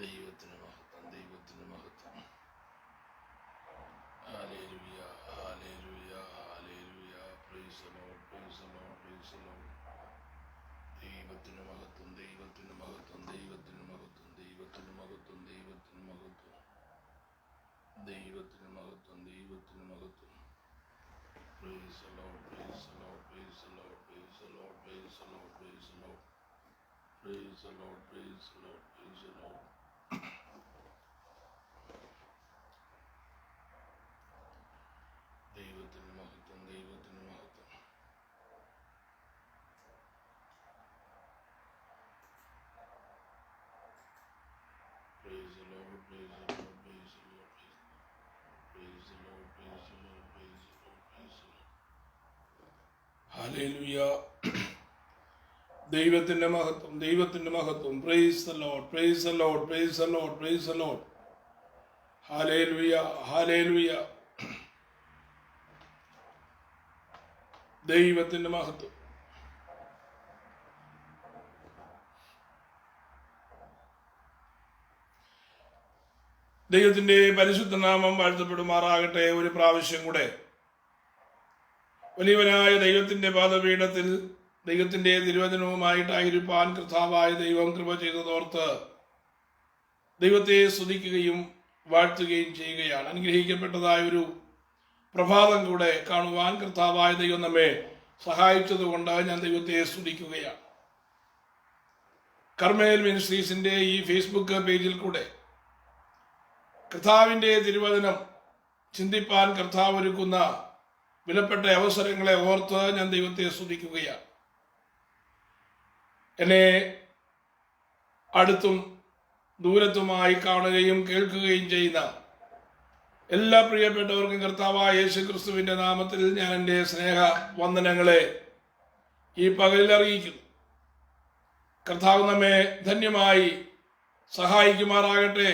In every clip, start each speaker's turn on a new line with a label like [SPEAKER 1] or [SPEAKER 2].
[SPEAKER 1] ദൈവത്തിന് മഹത്വം, ദൈവത്തിന് മഹത്വം. Hallelujah, hallelujah, hallelujah. Praise the Lord, praise the Lord, praise the Lord. ദൈവത്തിന് മഹത്വം, ദൈവത്തിന് മഹത്വം, ദൈവത്തിന് മഹത്വം, ദൈവത്തിന് മഹത്വം, ദൈവത്തിന് മഹത്വം, ദൈവത്തിന് മഹത്വം, ദൈവത്തിന് മഹത്വം. Praise the Lord, praise the Lord, praise the Lord, praise the Lord, praise the Lord, praise the Lord. Praise the Lord, praise the Lord, praise the Lord. ദൈവത്തിന് മഹത്വം, ദൈവത്തിന് മഹത്വം. Praise the Lord, praise the Lord, praise the Lord, praise the Lord, praise the Lord, praise the Lord, praise the Lord. Hallelujah. ദൈവത്തിന്റെ മഹത്വം, ദൈവത്തിന്റെ മഹത്വം. Praise the Lord, praise the Lord, praise the Lord, praise the Lord. Hallelujah, hallelujah. ദൈവത്തിന്റെ മഹത്വം. ദൈവത്തിന്റെ പരിശുദ്ധ നാമം വാഴ്ത്തപ്പെടുമാറാകട്ടെ. ഒരു പ്രാവശ്യം കൂടെ വലിയവനായ ദൈവത്തിന്റെ പാദപീഠത്തിൽ ദൈവത്തിന്റെ തിരുവചനവുമായിട്ടായിരിക്കാൻ കർത്താവായ ദൈവം കൃപ ചെയ്തതോർത്ത് ദൈവത്തെ സ്തുതിക്കുകയും വാഴ്ത്തുകയും ചെയ്യുകയാണ്. അനുഗ്രഹിക്കപ്പെട്ടതായ ഒരു പ്രഭാതം കൂടെ കാണുവാൻ കർത്താവായ ദൈവം നമ്മെ സഹായിച്ചതുകൊണ്ട് ഞാൻ ദൈവത്തെ സ്തുതിക്കുകയാണ്. കർമ്മേൽ മിനിസ്ട്രീസിന്റെ ഈ ഫേസ്ബുക്ക് പേജിൽ കൂടെ കർത്താവിന്റെ തിരുവചനം ചിന്തിപ്പാൻ കർത്താവ് ഒരുക്കുന്ന വിലപ്പെട്ട അവസരങ്ങളെ ഓർത്ത് ഞാൻ ദൈവത്തെ സ്തുതിക്കുകയാണ്. എന്നെ അടുത്തും ദൂരത്തുമായി കാണുകയും കേൾക്കുകയും ചെയ്യുന്ന എല്ലാ പ്രിയപ്പെട്ടവർക്കും കർത്താവായ യേശു ക്രിസ്തുവിന്റെ നാമത്തിൽ ഞാൻ എൻ്റെ സ്നേഹ വന്ദനങ്ങളെ ഈ പകലിൽ അറിയിക്കുന്നു. കർത്താവ് നമ്മെ ധന്യമായി സഹായിക്കുമാറാകട്ടെ.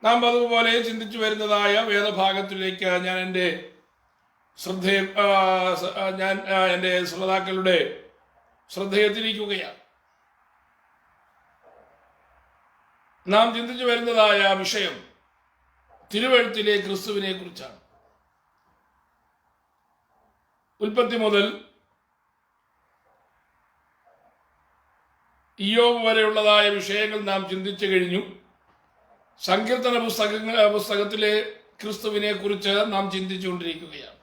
[SPEAKER 1] നാം അതുപോലെ ചിന്തിച്ചു വരുന്നതായ വേദഭാഗത്തിലേക്ക് ഞാൻ എൻ്റെ ശ്രോതാക്കളുടെ ശ്രദ്ധയെ തിരിക്കുകയാണ്. നാം ചിന്തിച്ചു വരുന്നതായ വിഷയം തിരുവെഴുത്തിലെ ക്രിസ്തുവിനെ കുറിച്ചാണ്. ഉൽപ്പത്തി മുതൽ ഇയ്യോബ് വരെയുള്ളതായ വിഷയങ്ങൾ നാം ചിന്തിച്ചു കഴിഞ്ഞു. സങ്കീർത്തന പുസ്തകത്തിലെ ക്രിസ്തുവിനെ കുറിച്ച് നാം ചിന്തിച്ചുകൊണ്ടിരിക്കുകയാണ്.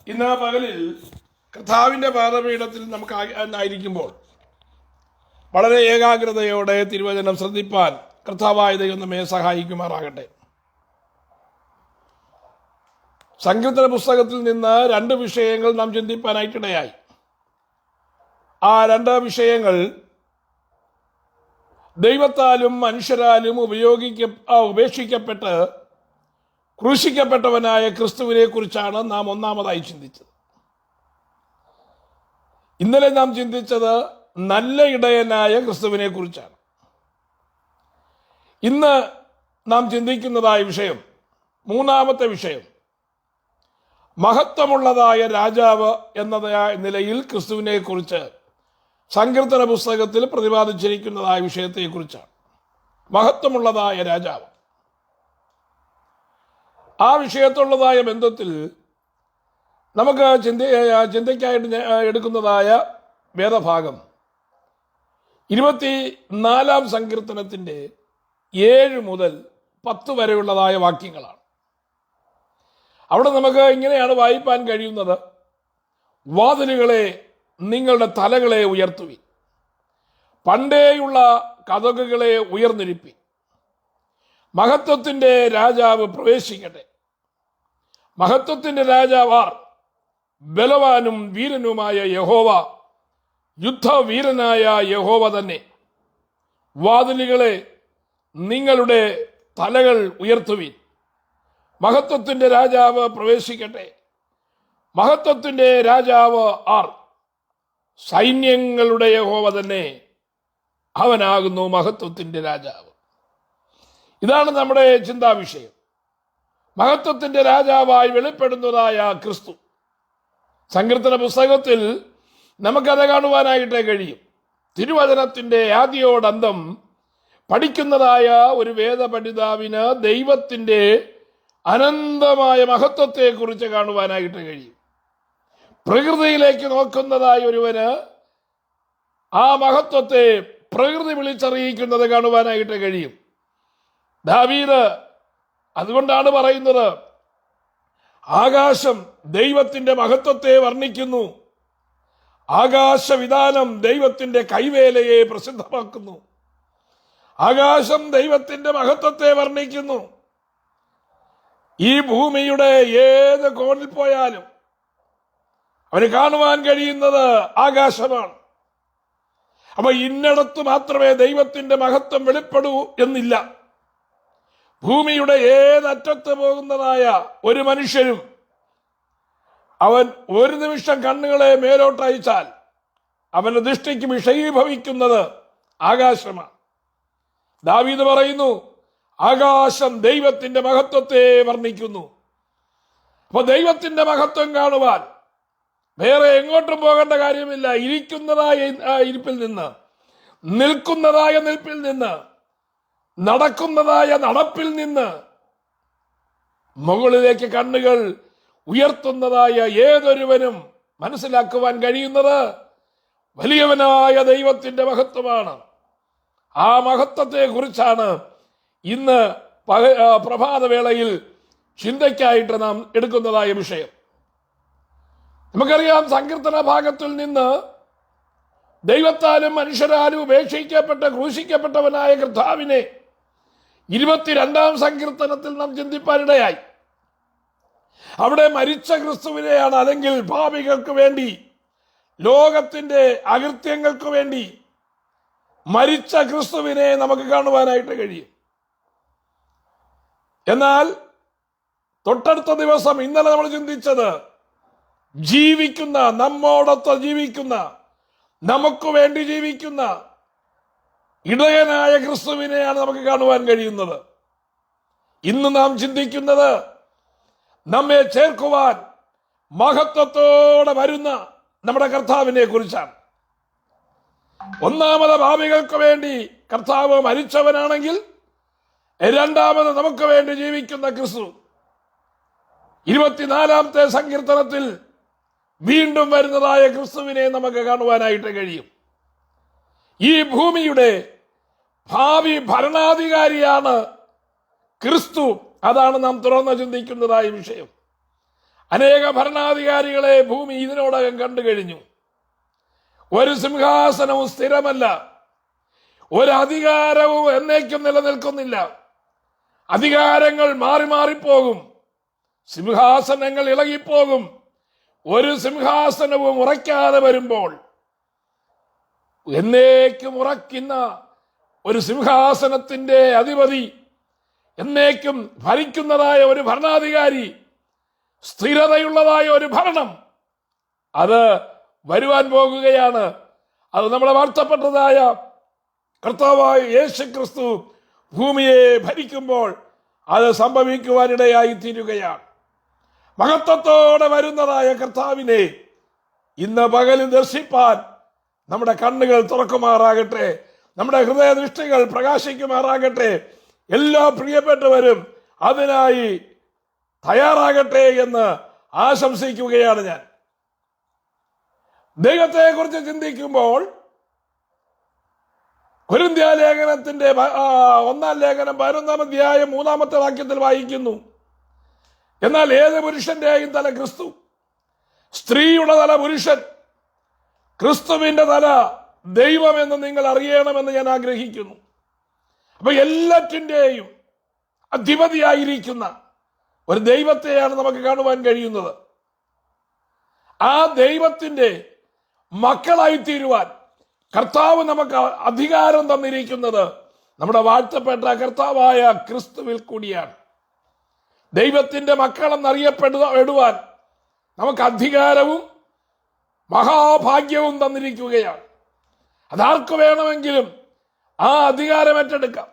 [SPEAKER 1] ഇന്ന് പകലിൽ കർത്താവിന്റെ പാദപീഠത്തിൽ നമുക്ക് ആയിരിക്കുമ്പോൾ വളരെ ഏകാഗ്രതയോടെ തിരുവചനം ശ്രദ്ധിപ്പാൻ കർത്താവായ ദൈവം നമ്മെ സഹായിക്കുമാറാകട്ടെ. സങ്കീർത്തന പുസ്തകത്തിൽ നിന്ന് 2 വിഷയങ്ങൾ നാം ചിന്തിപ്പാനായിട്ടിടയായി. ആ 2 വിഷയങ്ങൾ ദൈവത്താലും മനുഷ്യരാലും ഉപേക്ഷിക്കപ്പെട്ട് ക്രൂശിക്കപ്പെട്ടവനായ ക്രിസ്തുവിനെ കുറിച്ചാണ് നാം ഒന്നാമതായി ചിന്തിച്ചത്. ഇന്നലെ നാം ചിന്തിച്ചത് നല്ല ഇടയനായ ക്രിസ്തുവിനെ കുറിച്ചാണ്. ഇന്ന് നാം ചിന്തിക്കുന്നതായ വിഷയം, മൂന്നാമത്തെ വിഷയം, മഹത്വമുള്ളതായ രാജാവ് എന്നതായ നിലയിൽ ക്രിസ്തുവിനെ കുറിച്ച് സങ്കീർത്തന പുസ്തകത്തിൽ പ്രതിപാദിച്ചിരിക്കുന്നതായ വിഷയത്തെക്കുറിച്ചാണ്. മഹത്വമുള്ളതായ രാജാവ്. ആ വിഷയത്തുള്ളതായ ബന്ധത്തിൽ നമുക്ക് ചിന്തയ്ക്കായിട്ട് എടുക്കുന്നതായ വേദഭാഗം 24 സങ്കീർത്തനത്തിൻ്റെ 7 മുതൽ 10 വരെയുള്ളതായ വാക്യങ്ങളാണ്. അവിടെ നമുക്ക് ഇങ്ങനെയാണ് വായിപ്പാൻ കഴിയുന്നത്: വാതിലുകളെ നിങ്ങളുടെ തലകളെ ഉയർത്തുവിൻ, പണ്ടേയുള്ള കതകുകളെ ഉയർന്നിരിപ്പി, മഹത്വത്തിന്റെ രാജാവ് പ്രവേശിക്കട്ടെ. മഹത്വത്തിന്റെ രാജാവാർ? ബലവാനും വീരനുമായ യഹോവ, യുദ്ധവീരനായ യഹോവ തന്നെ. വാതിലുകളെ നിങ്ങളുടെ തലകൾ ഉയർത്തുവിൻ, മഹത്വത്തിന്റെ രാജാവ് പ്രവേശിക്കട്ടെ. മഹത്വത്തിന്റെ രാജാവ് ആർ? സൈന്യങ്ങളുടെ യഹോവ തന്നെ, അവനാകുന്നു മഹത്വത്തിന്റെ രാജാവ്. ഇതാണ് നമ്മുടെ ചിന്താവിഷയം. മഹത്വത്തിന്റെ രാജാവായി വെളിപ്പെടുന്നതായ ക്രിസ്തു, സങ്കീർത്തന പുസ്തകത്തിൽ നമുക്കത് കാണുവാനായിട്ട് കഴിയും. തിരുവചനത്തിൻ്റെ ആദിയോടന്തം പഠിക്കുന്നതായ ഒരു വേദപണ്ഡിതാവിന് ദൈവത്തിൻ്റെ അനന്തമായ മഹത്വത്തെക്കുറിച്ച് കാണുവാനായിട്ട് കഴിയും. പ്രകൃതിയിലേക്ക് നോക്കുന്നതായ ഒരുവന് ആ മഹത്വത്തെ പ്രകൃതി വിളിച്ചറിയിക്കുന്നത് കാണുവാനായിട്ട് കഴിയും. ദാവീദ് അതുകൊണ്ടാണ് പറയുന്നത്, ആകാശം ദൈവത്തിൻ്റെ മഹത്വത്തെ വർണ്ണിക്കുന്നു, ആകാശവിധാനം ദൈവത്തിൻ്റെ കൈവേലയെ പ്രസിദ്ധമാക്കുന്നു. ആകാശം ദൈവത്തിൻ്റെ മഹത്വത്തെ വർണ്ണിക്കുന്നു. ഈ ഭൂമിയുടെ ഏത് കോണിൽ പോയാലും അവന് കാണുവാൻ കഴിയുന്നത് ആകാശമാണ്. അപ്പൊ ഇന്നിടത്ത് മാത്രമേ ദൈവത്തിന്റെ മഹത്വം വെളിപ്പെടൂ എന്നില്ല. ഭൂമിയുടെ ഏതറ്റത്ത് പോകുന്നതായ ഒരു മനുഷ്യരും അവൻ ഒരു നിമിഷം കണ്ണുകളെ മേലോട്ടയച്ചാൽ അവന്റെ ദൃഷ്ടിക്ക് വിഷയീഭവിക്കുന്നത് ആകാശമാണ്. ദാവീദ് പറയുന്നു, ആകാശം ദൈവത്തിന്റെ മഹത്വത്തെ വർണ്ണിക്കുന്നു. അപ്പൊ ദൈവത്തിന്റെ മഹത്വം കാണുവാൻ വേറെ എങ്ങോട്ടും പോകേണ്ട കാര്യമില്ല. ഇരിക്കുന്നതായ ഇരിപ്പിൽ നിന്ന്, നിൽക്കുന്നതായ നിൽപ്പിൽ നിന്ന്, നടക്കുന്നതായ നടപ്പിൽ നിന്ന് മുകളിലേക്ക് കണ്ണുകൾ ഉയർത്തുന്നതായ ഏതൊരുവനും മനസ്സിലാക്കുവാൻ കഴിയുന്നത് വലിയവനായ ദൈവത്തിന്റെ മഹത്വമാണ്. ആ മഹത്വത്തെ കുറിച്ചാണ് ഇന്ന് പ്രഭാതവേളയിൽ ചിന്തയ്ക്കായിട്ട് നാം എടുക്കുന്നതായ വിഷയം. നമുക്കറിയാം, സങ്കീർത്തന ഭാഗത്തിൽ നിന്ന് ദൈവത്താലും മനുഷ്യരാലും ഉപേക്ഷിക്കപ്പെട്ട ക്രൂശിക്കപ്പെട്ടവനായ കർത്താവിനെ 22-ാം സങ്കീർത്തനത്തിൽ നാം ചിന്തിപ്പാനിടയായി. അവിടെ മരിച്ച ക്രിസ്തുവിനെയാണ്, അല്ലെങ്കിൽ പാപികൾക്ക് വേണ്ടി, ലോകത്തിന്റെ അകൃത്യങ്ങൾക്ക് വേണ്ടി മരിച്ച ക്രിസ്തുവിനെ നമുക്ക് കാണുവാനായിട്ട് കഴിയും. എന്നാൽ തൊട്ടടുത്ത ദിവസം, ഇന്നലെ നമ്മൾ ചിന്തിച്ചത്, ജീവിക്കുന്ന, നമ്മോടൊത്ത് ജീവിക്കുന്ന, നമുക്ക് വേണ്ടി ജീവിക്കുന്ന ഇടയനായ ക്രിസ്തുവിനെയാണ് നമുക്ക് കാണുവാൻ കഴിയുന്നത്. ഇന്ന് നാം ചിന്തിക്കുന്നത് നമ്മെ ചേർക്കുവാൻ മഹത്വത്തോടെ വരുന്ന നമ്മുടെ കർത്താവിനെ കുറിച്ചാണ്. ഒന്നാമത് പാപികൾക്ക് വേണ്ടി കർത്താവ് മരിച്ചവനാണെങ്കിൽ, രണ്ടാമത് നമുക്ക് വേണ്ടി ജീവിക്കുന്ന ക്രിസ്തു. 24-ാമത്തെ സങ്കീർത്തനത്തിൽ വീണ്ടും വരുന്നതായ ക്രിസ്തുവിനെ നമുക്ക് കാണുവാനായിട്ട് കഴിയും. ഈ ഭൂമിയുടെ ഭാവി ഭരണാധികാരിയാണ് ക്രിസ്തു. അതാണ് നാം തുറന്ന് ചിന്തിക്കുന്നതായ വിഷയം. അനേക ഭരണാധികാരികളെ ഭൂമി ഇതിനോടകം കണ്ടു കഴിഞ്ഞു. ഒരു സിംഹാസനവും സ്ഥിരമല്ല, ഒരു അധികാരവും എന്നേക്കും നിലനിൽക്കുന്നില്ല. അധികാരങ്ങൾ മാറി മാറിപ്പോകും, സിംഹാസനങ്ങൾ ഇളകിപ്പോകും. ഒരു സിംഹാസനവും ഉറയ്ക്കാതെ വരുമ്പോൾ എന്നേക്കും ഉറക്കുന്ന ഒരു സിംഹാസനത്തിന്റെ അധിപതി, എന്നേക്കും ഭരിക്കുന്നതായ ഒരു ഭരണാധികാരി, സ്ഥിരതയുള്ളതായ ഒരു ഭരണം, അത് വരുവാൻ പോകുകയാണ്. അത് നമ്മളെ വാഴ്ത്തപ്പെട്ടതായ കർത്താവായ യേശു ക്രിസ്തു ഭൂമിയെ ഭരിക്കുമ്പോൾ അത് സംഭവിക്കുവാനിടയായി തീരുകയാണ്. മഹത്വത്തോടെ വരുന്നതായ കർത്താവിനെ ഇന്ന് പകലിൽ ദർശിപ്പാൻ നമ്മുടെ കണ്ണുകൾ തുറക്കുമാറാകട്ടെ, നമ്മുടെ ഹൃദയദൃഷ്ടികൾ പ്രകാശിക്കുമാറാകട്ടെ. എല്ലാ പ്രിയപ്പെട്ടവരും അതിനായി തയ്യാറാകട്ടെ എന്ന് ആശംസിക്കുകയാണ് ഞാൻ. ദൈവത്തെക്കുറിച്ച് ചിന്തിക്കുമ്പോൾ കൊരിന്ത്യ ലേഖനത്തിന്റെ 1-ാം ലേഖനം 11-ാം അധ്യായം 3-ാമത്തെ വാക്യത്തിൽ വായിക്കുന്നു, എന്നാൽ ഏത് പുരുഷന്റെയും തല ക്രിസ്തു, സ്ത്രീയുടെ തല പുരുഷൻ, ക്രിസ്തുവിന്റെ തല ദൈവമെന്ന് നിങ്ങൾ അറിയണമെന്ന് ഞാൻ ആഗ്രഹിക്കുന്നു. അപ്പൊ എല്ലാറ്റിൻ്റെയും അധിപതിയായിരിക്കുന്ന ഒരു ദൈവത്തെയാണ് നമുക്ക് കാണുവാൻ കഴിയുന്നത്. ആ ദൈവത്തിന്റെ മക്കളായി തീരുവാൻ കർത്താവ് നമുക്ക് അധികാരം തന്നിരിക്കുന്നത് നമ്മുടെ വാഴ്ത്തപ്പെട്ട കർത്താവായ ക്രിസ്തുവിൽ കൂടിയാണ്. ദൈവത്തിന്റെ മക്കളെന്നറിയപ്പെടുവാൻ നമുക്ക് അധികാരവും മഹാഭാഗ്യവും തന്നിരിക്കുകയാണ്. അതാർക്ക് വേണമെങ്കിലും ആ അധികാരം ഏറ്റെടുക്കാം.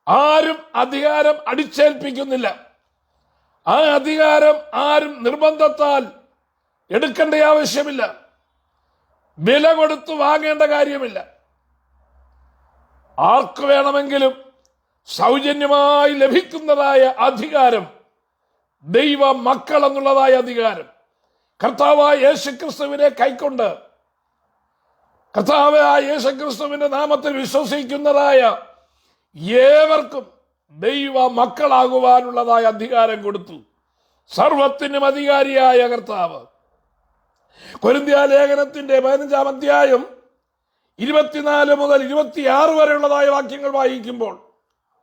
[SPEAKER 1] ആരും അധികാരം അടിച്ചേൽപ്പിക്കുന്നില്ല. ആ അധികാരം ആരും നിർബന്ധത്താൽ എടുക്കേണ്ട ആവശ്യമില്ല, വില കൊടുത്ത് വാങ്ങേണ്ട കാര്യമില്ല. ആർക്ക് വേണമെങ്കിലും സൗജന്യമായി ലഭിക്കുന്നതായ അധികാരം, ദൈവ മക്കൾ എന്നുള്ളതായ അധികാരം, കർത്താവായ യേശുക്രിസ്തുവിനെ കൈക്കൊണ്ട് കർത്താവായ യേശുക്രിസ്തുവിന്റെ നാമത്തിൽ വിശ്വസിക്കുന്നതായ ഏവർക്കും ദൈവ മക്കളാകുവാനുള്ളതായ അധികാരം കൊടുത്തു. സർവത്തിനും അധികാരിയായ കർത്താവ്. കൊരിന്ത്യ ലേഖനത്തിന്റെ 15-ാം അധ്യായം 24 മുതൽ 26 വരെയുള്ളതായ വാക്യങ്ങൾ വായിക്കുമ്പോൾ,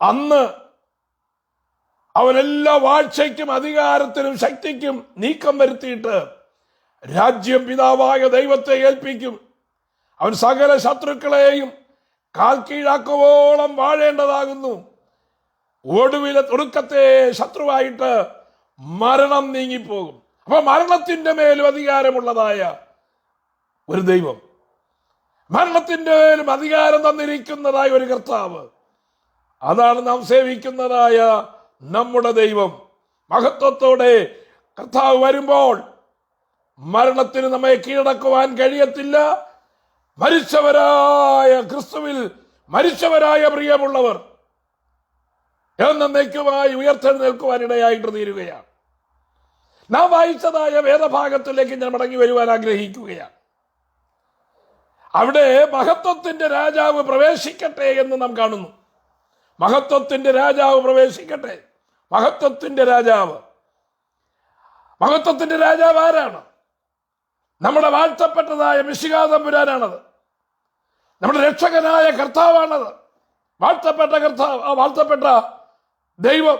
[SPEAKER 1] അന്ന് അവൻ എല്ലാ വാഴ്ചയ്ക്കും അധികാരത്തിനും ശക്തിക്കും നീക്കം വരുത്തിയിട്ട് രാജ്യം പിതാവായ ദൈവത്തെ ഏൽപ്പിക്കും. അവൻ സകല ശത്രുക്കളെയും കാൽ കീഴാക്കുവോളം വാഴേണ്ടതാകുന്നു. ഒടുക്കത്തെ ശത്രുവായിട്ട് മരണം നീങ്ങിപ്പോകും. അപ്പൊ മരണത്തിന്റെ മേലും അധികാരമുള്ളതായ ഒരു ദൈവം, മരണത്തിന്റെ മേലും അധികാരം തന്നിരിക്കുന്നതായ ഒരു കർത്താവ്, അതാണ് നാം സേവിക്കുന്നതായ നമ്മുടെ ദൈവം. മഹത്വത്തോടെ കർത്താവ് വരുമ്പോൾ മരണത്തിന് നമ്മെ കീഴടക്കുവാൻ കഴിയത്തില്ല. മരിച്ചവരായ ക്രിസ്തുവിൽ മരിച്ചവരായ പ്രിയമുള്ളവർ എന്നേക്കുമായി ഉയർത്തെഴുന്നേൽക്കുവാനിടയായിട്ട് തീരുകയാണ്. നാം വായിച്ചതായ വേദഭാഗത്തിലേക്ക് ഞാൻ മടങ്ങി വരുവാൻ ആഗ്രഹിക്കുകയാണ്. അവിടെ മഹത്വത്തിന്റെ രാജാവ് പ്രവേശിക്കട്ടെ എന്ന് നാം കാണുന്നു. മഹത്വത്തിന്റെ രാജാവ് പ്രവേശിക്കട്ടെ. മഹത്വത്തിന്റെ രാജാവ് ആരാണ്? നമ്മുടെ വാഴ്ത്തപ്പെട്ടതായ മിശിഹാ തമ്പുരാനാണത്. നമ്മുടെ രക്ഷകനായ കർത്താവാണത്. വാഴ്ത്തപ്പെട്ട കർത്താവ്, വാഴ്ത്തപ്പെട്ട ദൈവം,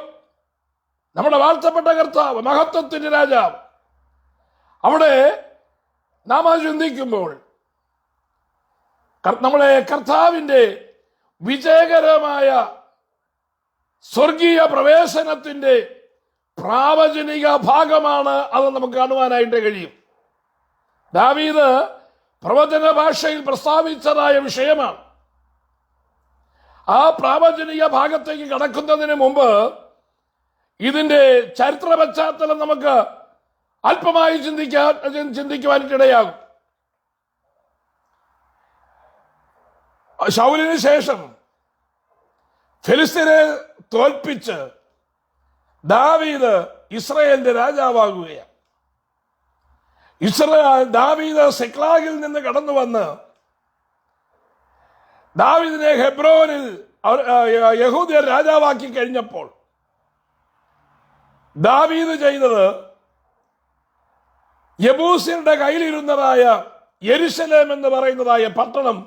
[SPEAKER 1] നമ്മുടെ വാഴ്ത്തപ്പെട്ട കർത്താവ്, മഹത്വത്തിന്റെ രാജാവ്. അവിടെ നാം അത് ചിന്തിക്കുമ്പോൾ നമ്മളെ കർത്താവിന്റെ വിജയകരമായ സ്വർഗീയ പ്രവേശനത്തിന്റെ പ്രാവചനിക ഭാഗമാണ് അത് നമുക്ക് കാണുവാനായിട്ട് കഴിയും. ദാവീദ് പ്രവചന ഭാഷയിൽ പ്രസ്താവിച്ചതായ വിഷയമാണ്. ആ പ്രാവചനിക ഭാഗത്തേക്ക് കടക്കുന്നതിന് മുമ്പ് ഇതിന്റെ ചരിത്ര പശ്ചാത്തലം നമുക്ക് അല്പമായി ചിന്തിക്കുവാനിടയാകും. ശൗലിന് ശേഷം ഫെലിസ്ത്യരെ തോൽപ്പിച്ച് ദാവീദ് ഇസ്രായേലിന്റെ രാജാവാകുകയാണ്. ദാവീദ് സിക്ലാഗിൽ നിന്ന് കടന്നു വന്ന് ദാവീദിനെ ഹെബ്രോനിൽ യഹൂദ്യർ രാജാവാക്കി കഴിഞ്ഞപ്പോൾ ദാവീദ് ചെയ്തത് യെബൂസ്യരുടെ കയ്യിലിരുന്നതായ യെരുശലേം എന്ന് പറയുന്നതായ പട്ടണം,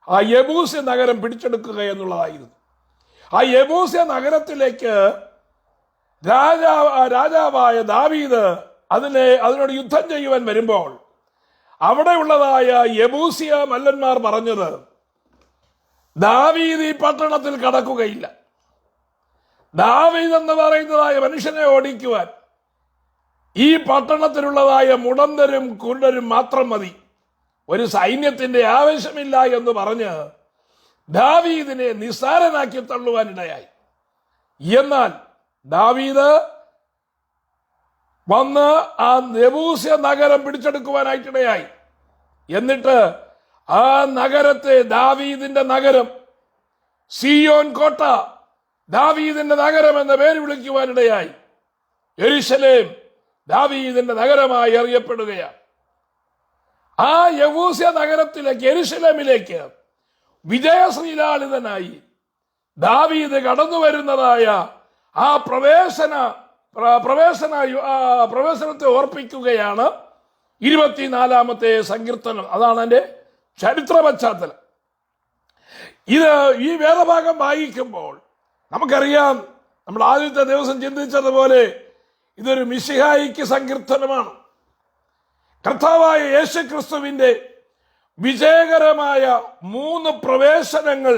[SPEAKER 1] ആ യെബൂസ്യ നഗരം പിടിച്ചെടുക്കുക എന്നുള്ളതായിരുന്നു. ആ യെബൂസ്യ നഗരത്തിലേക്ക് രാജാവായ ദാവീദ് അതിനോട് യുദ്ധം ചെയ്യുവാൻ വരുമ്പോൾ അവിടെയുള്ളതായ യെബൂസ്യ മല്ലന്മാർ പറഞ്ഞത്, ദാവീദ് ഈ പട്ടണത്തിൽ കടക്കുകയില്ല. ദാവീദ് എന്ന് പറയുന്നതായ മനുഷ്യനെ ഓടിക്കുവാൻ ഈ പട്ടണത്തിലുള്ളതായ മുടന്തരും കുരുടരും മാത്രം മതി, ഒരു സൈന്യത്തിന്റെ ആവശ്യമില്ല എന്ന് പറഞ്ഞ് ദാവീദിനെ നിസ്സാരനാക്കി തള്ളുവാനിടയായി. എന്നാൽ ദാവീദ് വന്ന് ആ യെബൂസ്യ നഗരം പിടിച്ചെടുക്കുവാനായിട്ടിടയായി. എന്നിട്ട് ആ നഗരത്തെ ദാവീദിന്റെ നഗരം, സിയോൻ കോട്ട, ദാവീദിന്റെ നഗരം എന്ന പേര് വിളിക്കുവാനിടയായി. യെരുശലേം ദാവീദിന്റെ നഗരമായി അറിയപ്പെടുകയാണ്. ആ യെബൂസ്യ നഗരത്തിലേക്ക്, യെരുശലേമിലേക്ക് വിജയശ്രീലാളിതനായി ദാവീദ് കടന്നു വരുന്നതായ ആ പ്രവേശനത്തെ ഓർപ്പിക്കുകയാണ് 24-ാമത്തെ സങ്കീർത്തനം. അതാണ് എൻ്റെ ചരിത്ര പശ്ചാത്തലം. ഈ വേദഭാഗം വായിക്കുമ്പോൾ നമുക്കറിയാം, നമ്മൾ ആദ്യത്തെ ദിവസം ചിന്തിച്ചതുപോലെ ഇതൊരു മിശിഹായിക്ക് സങ്കീർത്തനമാണ്. കർത്താവായ യേശുക്രിസ്തുവിന്റെ വിജയകരമായ 3 പ്രവേശനങ്ങൾ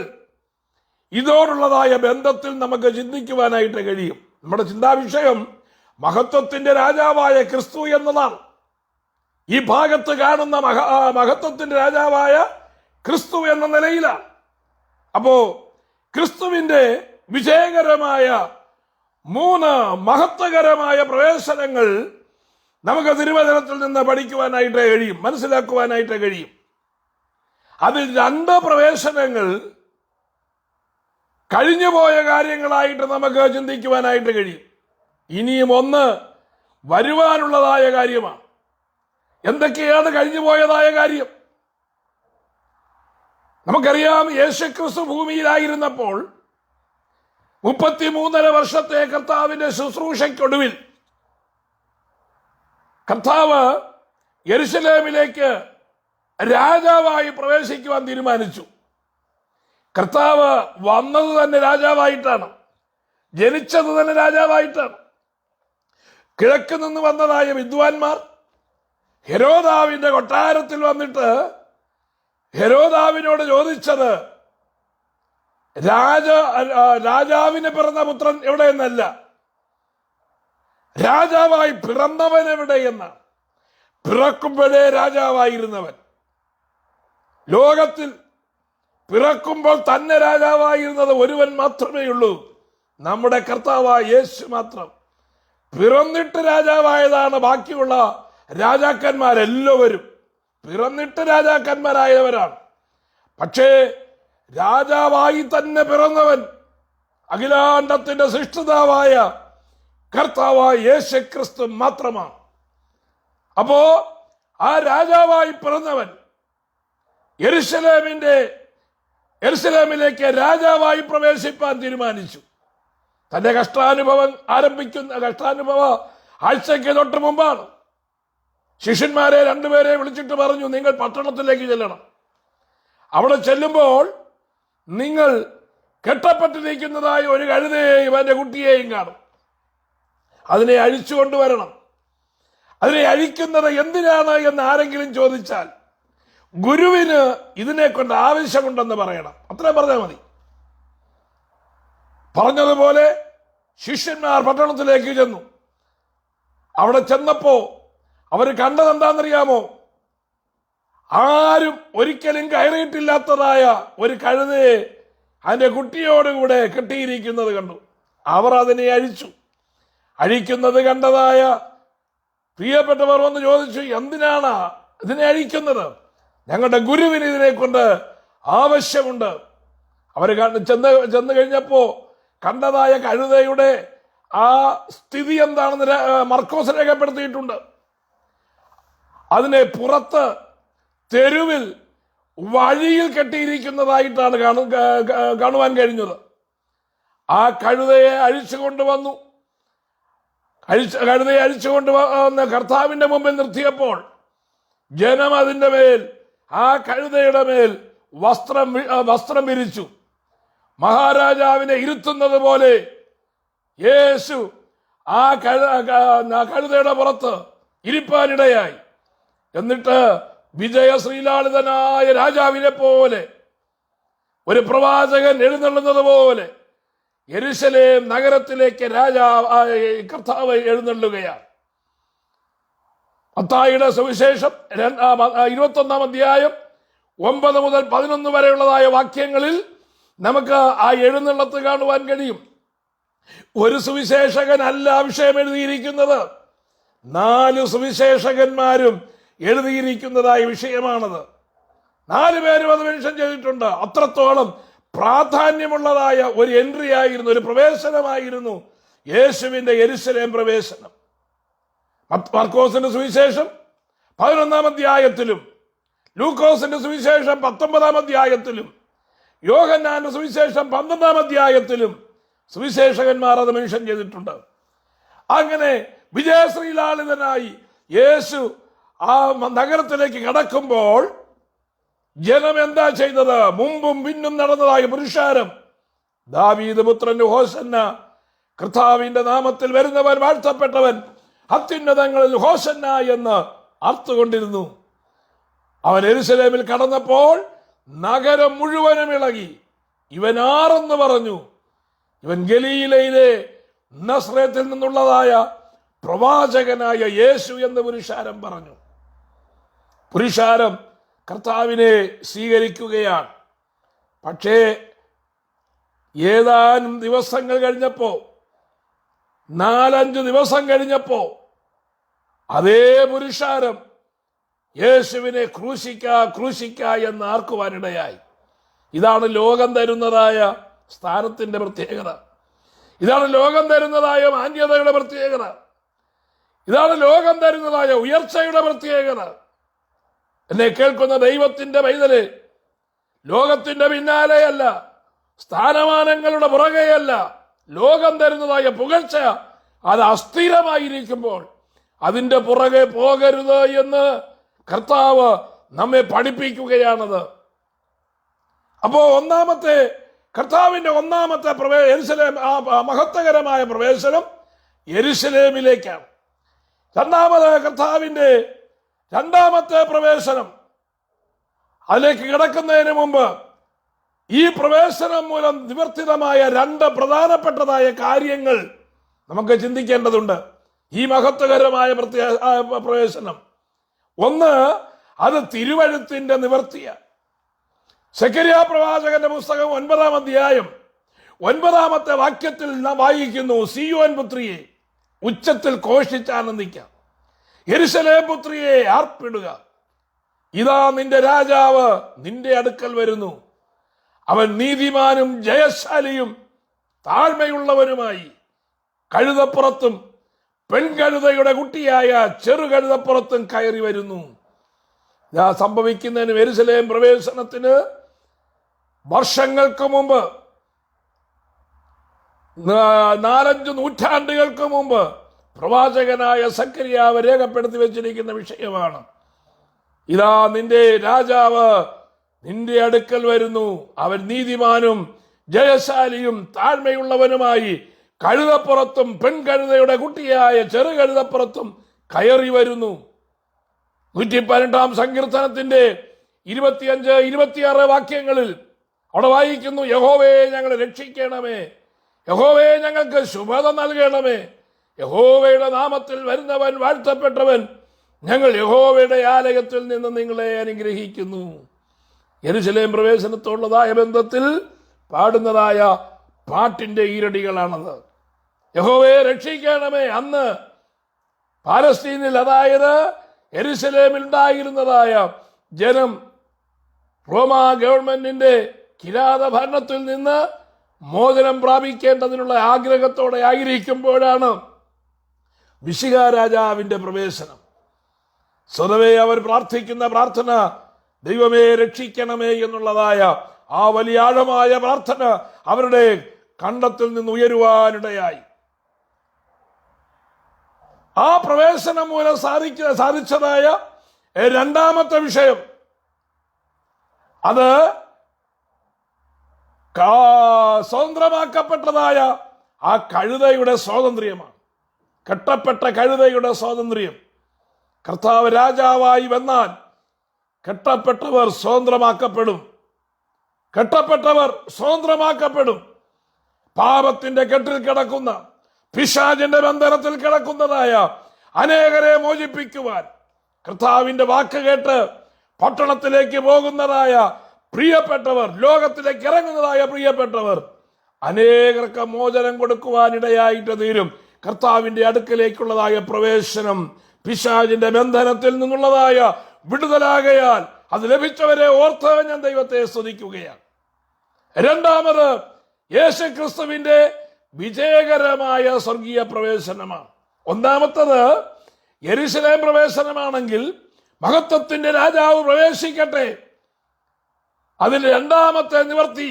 [SPEAKER 1] ഇതോടുള്ളതായ ബന്ധത്തിൽ നമുക്ക് ചിന്തിക്കുവാനായിട്ട് കഴിയും. നമ്മുടെ ചിന്താവിഷയം മഹത്വത്തിന്റെ രാജാവായ ക്രിസ്തു എന്നതാണ്. ഈ ഭാഗത്ത് കാണുന്ന മഹത്വത്തിന്റെ രാജാവായ ക്രിസ്തു എന്ന നിലയിലാണ്. അപ്പോ ക്രിസ്തുവിന്റെ വിജയകരമായ 3 മഹത്വകരമായ പ്രവേശനങ്ങൾ നമുക്ക് തിരുവചനത്തിൽ നിന്ന് പഠിക്കുവാനായിട്ട് കഴിയും, മനസ്സിലാക്കുവാനായിട്ട് കഴിയും. അതിൽ 2 പ്രവേശനങ്ങൾ കഴിഞ്ഞുപോയ കാര്യങ്ങളായിട്ട് നമുക്ക് ചിന്തിക്കുവാനായിട്ട് കഴിയും. ഇനിയും 1 വരുവാനുള്ളതായ കാര്യമാണ്. എന്തൊക്കെയാണ് കഴിഞ്ഞുപോയതായ കാര്യം? നമുക്കറിയാം, യേശുക്രിസ്തു ഭൂമിയിലായിരുന്നപ്പോൾ 33.5 വർഷത്തെ കർത്താവിന്റെ ശുശ്രൂഷയ്ക്കൊടുവിൽ കർത്താവ് യെരുശലേമിലേക്ക് രാജാവായി പ്രവേശിക്കുവാൻ തീരുമാനിച്ചു. കർത്താവ് വന്നത് തന്നെ രാജാവായിട്ടാണ്, ജനിച്ചത് തന്നെ രാജാവായിട്ടാണ്. കിഴക്ക് നിന്ന് വന്നതായ വിദ്വാൻമാർ ഹെരോദാവിന്റെ കൊട്ടാരത്തിൽ വന്നിട്ട് ഹെരോദാവിനോട് ചോദിച്ചത്, രാജാവിന് പിറന്ന പുത്രൻ എവിടെയെന്നല്ല, രാജാവായി പിറന്നവൻ എവിടെയെന്നാണ്. പിറക്കുമ്പോഴേ രാജാവായിരുന്നവൻ, ലോകത്തിൽ പിറക്കുമ്പോൾ തന്നെ രാജാവായിരുന്നത് ഒരുവൻ മാത്രമേ ഉള്ളൂ, നമ്മുടെ കർത്താവായ യേശു മാത്രം. പിറന്നിട്ട് രാജാവായതാണ് ബാക്കിയുള്ള രാജാക്കന്മാരെല്ലാവരും. പിറന്നിട്ട് രാജാക്കന്മാരായവരാണ്. പക്ഷേ രാജാവായി തന്നെ പിറന്നവൻ അഖിലാണ്ടത്തിന്റെ സൃഷ്ടിതാവായ കർത്താവായ യേശുക്രിസ്തു മാത്രമാണ്. അപ്പോ ആ രാജാവായി പിറന്നവൻ യെരുശലേമിലേക്ക് രാജാവായി പ്രവേശിപ്പാൻ തീരുമാനിച്ചു. തന്റെ കഷ്ടാനുഭവ ആഴ്ചയ്ക്ക് തൊട്ട് മുമ്പാണ് ശിഷ്യന്മാരെ 2 പേരെ വിളിച്ചിട്ട് പറഞ്ഞു, നിങ്ങൾ പട്ടണത്തിലേക്ക് ചെല്ലണം. അവിടെ ചെല്ലുമ്പോൾ നിങ്ങൾ കെട്ടപ്പെട്ടിരിക്കുന്നതായ ഒരു കഴുതയെയും അതിന്റെ കുട്ടിയെയും കാണും. അതിനെ അഴിച്ചു കൊണ്ടുവരണം. അതിനെ അഴിക്കുന്നത് എന്തിനാണ് എന്ന് ആരെങ്കിലും ചോദിച്ചാൽ ഗുരുവിന് ഇതിനെ കൊണ്ട് ആവശ്യമുണ്ടെന്ന് പറയണം. അത്രയും പറഞ്ഞാൽ മതി. പറഞ്ഞതുപോലെ ശിഷ്യന്മാർ പട്ടണത്തിലേക്ക് ചെന്നു. അവിടെ ചെന്നപ്പോ അവർ കണ്ടത് എന്താണെന്നറിയാമോ? ആരും ഒരിക്കലും കയറിയിട്ടില്ലാത്തതായ ഒരു കഴുതയെ അതിന്റെ കുട്ടിയോടുകൂടെ കെട്ടിയിരിക്കുന്നത് കണ്ടു. അവർ അതിനെ അഴിച്ചു. അഴിക്കുന്നത് കണ്ടതായ പ്രിയപ്പെട്ടവർ വന്ന് ചോദിച്ചു, എന്തിനാണ് ഇതിനെ അഴിക്കുന്നത്? ഞങ്ങളുടെ ഗുരുവിന് ഇതിനെ കൊണ്ട് ആവശ്യമുണ്ട്. അവർ ചെന്ന് കഴിഞ്ഞപ്പോ കണ്ടതായ കഴുതയുടെ ആ സ്ഥിതി എന്താണെന്ന് മർക്കോസ് രേഖപ്പെടുത്തിയിട്ടുണ്ട്. അതിനെ പുറത്ത് തെരുവിൽ വഴിയിൽ കെട്ടിയിരിക്കുന്നതായിട്ടാണ് കാണുവാൻ കഴിഞ്ഞത്. ആ കഴുതയെ അഴിച്ചുകൊണ്ടുവന്നു. കഴുതയെ അഴിച്ചുകൊണ്ടുവന്ന് കർത്താവിന്റെ മുമ്പിൽ നിർത്തിയപ്പോൾ ജനം അതിന്റെ മേൽ, ആ കഴുതയുടെ മേൽ വസ്ത്രം വിരിച്ചു. മഹാരാജാവിനെ ഇരുത്തുന്നത് പോലെ യേശു ആ കഴുതയുടെ പുറത്ത് ഇരിപ്പാനിടയായി. എന്നിട്ട് വിജയശ്രീലാളിതനായ രാജാവിനെ പോലെ, ഒരു പ്രവാചകൻ എഴുന്നള്ളുന്നത് പോലെ യെരുശലേം നഗരത്തിലേക്ക് കർത്താവ് എഴുന്നള്ളുകയാണ്. മത്തായിയുടെ സുവിശേഷം 21-ാം അധ്യായം 9 മുതൽ 11 വരെയുള്ളതായ വാക്യങ്ങളിൽ നമുക്ക് ആ എഴുന്നള്ളത്ത് കാണുവാൻ കഴിയും. ഒരു സുവിശേഷകനല്ല വിഷയം എഴുതിയിരിക്കുന്നത്, 4 സുവിശേഷകന്മാരും എഴുതിയിരിക്കുന്നതായ വിഷയമാണത്. 4 പേരും അത് മെൻഷൻ ചെയ്തിട്ടുണ്ട്. അത്രത്തോളം പ്രാധാന്യമുള്ളതായ ഒരു എൻട്രി ആയിരുന്നു, ഒരു പ്രവേശനമായിരുന്നു യേശുവിന്റെ യെരുശലേം പ്രവേശനം. മർക്കോസിന്റെ സുവിശേഷം 11-ാം അധ്യായത്തിലും ലൂക്കോസിന്റെ സുവിശേഷം 19-ാം അധ്യായത്തിലും യോഹന്നാന്റെ സുവിശേഷം 12-ാം അധ്യായത്തിലും സുവിശേഷകന്മാർ അത് മെൻഷൻ ചെയ്തിട്ടുണ്ട്. അങ്ങനെ വിജയശ്രീലാളിതനായി യേശു ആ നഗരത്തിലേക്ക് കടക്കുമ്പോൾ ജനം എന്താ ചെയ്തത്? മുമ്പും പിന്നും നടന്നതായ പുരുഷാരം, ദാവീദ് പുത്രന്റെ ഹോസന്ന, കർത്താവിന്റെ നാമത്തിൽ വരുന്നവൻ വാഴ്ത്തപ്പെട്ടവൻ, അത്യുന്നതങ്ങളിൽ ഹോസന്ന എന്ന് അർത്തുകൊണ്ടിരുന്നു. അവൻ യെരുശലേമിൽ കടന്നപ്പോൾ നഗരം മുഴുവനും ഇളകി. ഇവൻ ആരെന്ന് പറഞ്ഞു. ഇവൻ ഗലീലയിലെ നസ്രത്തിൽ നിന്നുള്ളതായ പ്രവാചകനായ യേശു എന്ന് പുരുഷാരം പറഞ്ഞു. പുരുഷാരം കർത്താവിനെ സ്വീകരിക്കുകയാണ്. പക്ഷേ ഏതാനും ദിവസങ്ങൾ കഴിഞ്ഞപ്പോ, 4-5 ദിവസം കഴിഞ്ഞപ്പോ അതേ പുരുഷാരം യേശുവിനെ ക്രൂശിക്ക എന്ന് ആർക്കുവാനിടയായി. ഇതാണ് ലോകം തരുന്നതായ സ്ഥാനത്തിന്റെ പ്രത്യേകത. ഇതാണ് ലോകം തരുന്നതായ മാന്യതയുടെ പ്രത്യേകത. ഇതാണ് ലോകം തരുന്നതായ ഉയർച്ചയുടെ പ്രത്യേകത. എന്നെ കേൾക്കുന്ന ദൈവത്തിന്റെ പൈതല്, ലോകത്തിന്റെ പിന്നാലെയല്ല, സ്ഥാനമാനങ്ങളുടെ പുറകെയല്ല, ലോകം തരുന്നതായ പുകഴ്ച അത് അസ്ഥിരമായിരിക്കുമ്പോൾ അതിന്റെ പുറകെ പോകരുത് എന്ന് കർത്താവ് നമ്മെ പഠിപ്പിക്കുകയാണത്. അപ്പോ കർത്താവിന്റെ ഒന്നാമത്തെ യെരുശലേം, മഹത്വകരമായ പ്രവേശനം യെരുശലേമിലേക്കാണ്. കർത്താവിന്റെ രണ്ടാമത്തെ പ്രവേശനം, അതിലേക്ക് കിടക്കുന്നതിന് മുമ്പ് ഈ പ്രവേശനം മൂലം നിവർത്തിതമായ രണ്ട് പ്രധാനപ്പെട്ടതായ കാര്യങ്ങൾ നമുക്ക് ചിന്തിക്കേണ്ടതുണ്ട്. ഈ മഹത്വകരമായ പ്രവേശനം, ഒന്ന്, അത് തിരുവഴുത്തിന്റെ നിവർത്തിയാണ്. സെഖര്യാ പ്രവാചകന്റെ പുസ്തകം 9-ാം അധ്യായം 9-ാമത്തെ വാക്യത്തിൽ നാം വായിക്കുന്നു, സീയോൻ പുത്രിയെ ഉച്ചത്തിൽ ഘോഷിച്ചാനന്ദിക്കാം, യെരുശലേം പുത്രിയെ ആർപ്പിടുക, ഇതാ നിന്റെ രാജാവ് നിന്റെ അടുക്കൽ വരുന്നു, അവൻ നീതിമാനും ജയശാലിയും താഴ്മയുള്ളവനുമായി കഴുതപ്പുറത്തും പെൺകഴുതയുടെ കുട്ടിയായ ചെറുകഴുതപ്പുറത്തും കയറി വരുന്നു. ഇതാ സംഭവിക്കുന്നതിന് യെരുശലേം പ്രവേശനത്തിന് വർഷങ്ങൾക്ക് മുമ്പ്, 4-5 നൂറ്റാണ്ടുകൾക്ക് മുമ്പ് പ്രവാചകനായ സക്കറിയാവ് രേഖപ്പെടുത്തി വെച്ചിരിക്കുന്ന വിഷയമാണ്. ഇതാ നിന്റെ രാജാവ് നിന്റെ അടുക്കൽ വരുന്നു, അവൻ നീതിമാനും ജയശാലിയും താഴ്മയുള്ളവനുമായി കഴുതപ്പുറത്തും പെൺകഴുതയുടെ കുട്ടിയായ ചെറുകഴുതപ്പുറത്തും കയറി വരുന്നു. 118-ാം സങ്കീർത്തനത്തിന്റെ 25-26 വാക്യങ്ങളിൽ അവിടെ വായിക്കുന്നു, യഹോവയെ ഞങ്ങളെ രക്ഷിക്കണമേ, യഹോവയെ ഞങ്ങൾക്ക് ശുഭത നൽകണമേ, യഹോവയുടെ നാമത്തിൽ വരുന്നവൻ വാഴ്ത്തപ്പെട്ടവൻ, ഞങ്ങൾ യഹോവയുടെ ആലയത്തിൽ നിന്ന് നിങ്ങളെ അനുഗ്രഹിക്കുന്നു. യെരുശലേം പ്രവേശനത്തോടുള്ളതായ ബന്ധത്തിൽ പാടുന്നതായ പാട്ടിന്റെ ഈരടികളാണത്. യഹോവയെ രക്ഷിക്കണമേ. അന്ന് പാലസ്തീനിൽ, അതായത് യെരുശലേമിൽ ഉണ്ടായിരുന്നതായ ജനം റോമാ ഗവൺമെന്റിന്റെ കിരാത ഭരണത്തിൽ നിന്ന് മോചനം പ്രാപിക്കേണ്ടതിനുള്ള ആഗ്രഹത്തോടെ ആയിരിക്കുമ്പോഴാണ് മിശിഹാ രാജാവിന്റെ പ്രവേശനം. സ്വതവേ അവർ പ്രാർത്ഥിക്കുന്ന പ്രാർത്ഥന, ദൈവമേ രക്ഷിക്കണമേ എന്നുള്ളതായ ആ വലിയ ആഴമായ പ്രാർത്ഥന അവരുടെ കണ്ടത്തിൽ നിന്ന് ഉയരുവാനിടയായി. ആ പ്രവേശനം മൂലം സാധിച്ചതായ രണ്ടാമത്തെ വിഷയം, അത് സ്വതന്ത്രമാക്കപ്പെട്ടതായ ആ കഴുതയുടെ സ്വാതന്ത്ര്യമാണ്. കെട്ടപ്പെട്ട കഴുതയുടെ സ്വാതന്ത്ര്യം. കർത്താവ് രാജാവായി വന്നാൽ കെട്ടപ്പെട്ടവർ സ്വതന്ത്രമാക്കപ്പെടും. കെട്ടപ്പെട്ടവർ സ്വതന്ത്രമാക്കപ്പെടും. പാപത്തിന്റെ കെട്ടിൽ കിടക്കുന്ന, പിശാചിന്റെ ബന്ധനത്തിൽ കിടക്കുന്നതായ അനേകരെ മോചിപ്പിക്കുവാൻ കർത്താവിന്റെ വാക്ക് കേട്ട് പട്ടണത്തിലേക്ക് പോകുന്നതായ പ്രിയപ്പെട്ടവർ, ലോകത്തിലേക്ക് ഇറങ്ങുന്നതായ പ്രിയപ്പെട്ടവർ, അനേകർക്ക് മോചനം കൊടുക്കുവാനിടയായിട്ട് തീരും. കർത്താവിന്റെ അടുക്കലേക്കുള്ളതായ പ്രവേശനം പിശാചിന്റെ ബന്ധനത്തിൽ നിന്നുള്ളതായ വിടുതലാകയാൽ അത് ലഭിച്ചവരെ ഓർത്ത് ഞാൻ ദൈവത്തെ സ്തുതിക്കുകയാണ്. രണ്ടാമത്, യേശുക്രിസ്തുവിന്റെ വിജയകരമായ സ്വർഗീയ പ്രവേശനമാണ്. ഒന്നാമത്തത് യെരുശലേം പ്രവേശനമാണെങ്കിൽ മഹത്വത്തിന്റെ രാജാവ് പ്രവേശിക്കട്ടെ. അതിൽ രണ്ടാമത്തെ നിവർത്തി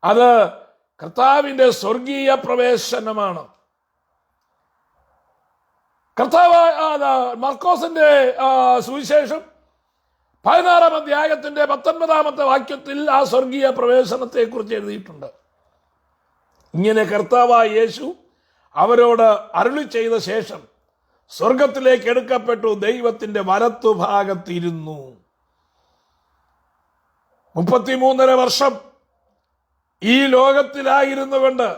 [SPEAKER 1] അത് കർത്താവിന്റെ സ്വർഗീയ പ്രവേശനമാണ്. കർത്താവ് മർക്കോസിന്റെ സുവിശേഷം 16-ാം അധ്യായത്തിന്റെ 19-ാമത്തെ വാക്യത്തിൽ ആ സ്വർഗീയ പ്രവേശനത്തെ കുറിച്ച് എഴുതിയിട്ടുണ്ട്. ഇങ്ങനെ കർത്താവായ യേശു അവരോട് അരുളി ചെയ്ത ശേഷം സ്വർഗത്തിലേക്ക് എടുക്കപ്പെട്ടു, ദൈവത്തിന്റെ വലത്തുഭാഗത്തിരുന്നു. 33.5 വർഷം ഈ ലോകത്തിലായിരുന്നു കൊണ്ട്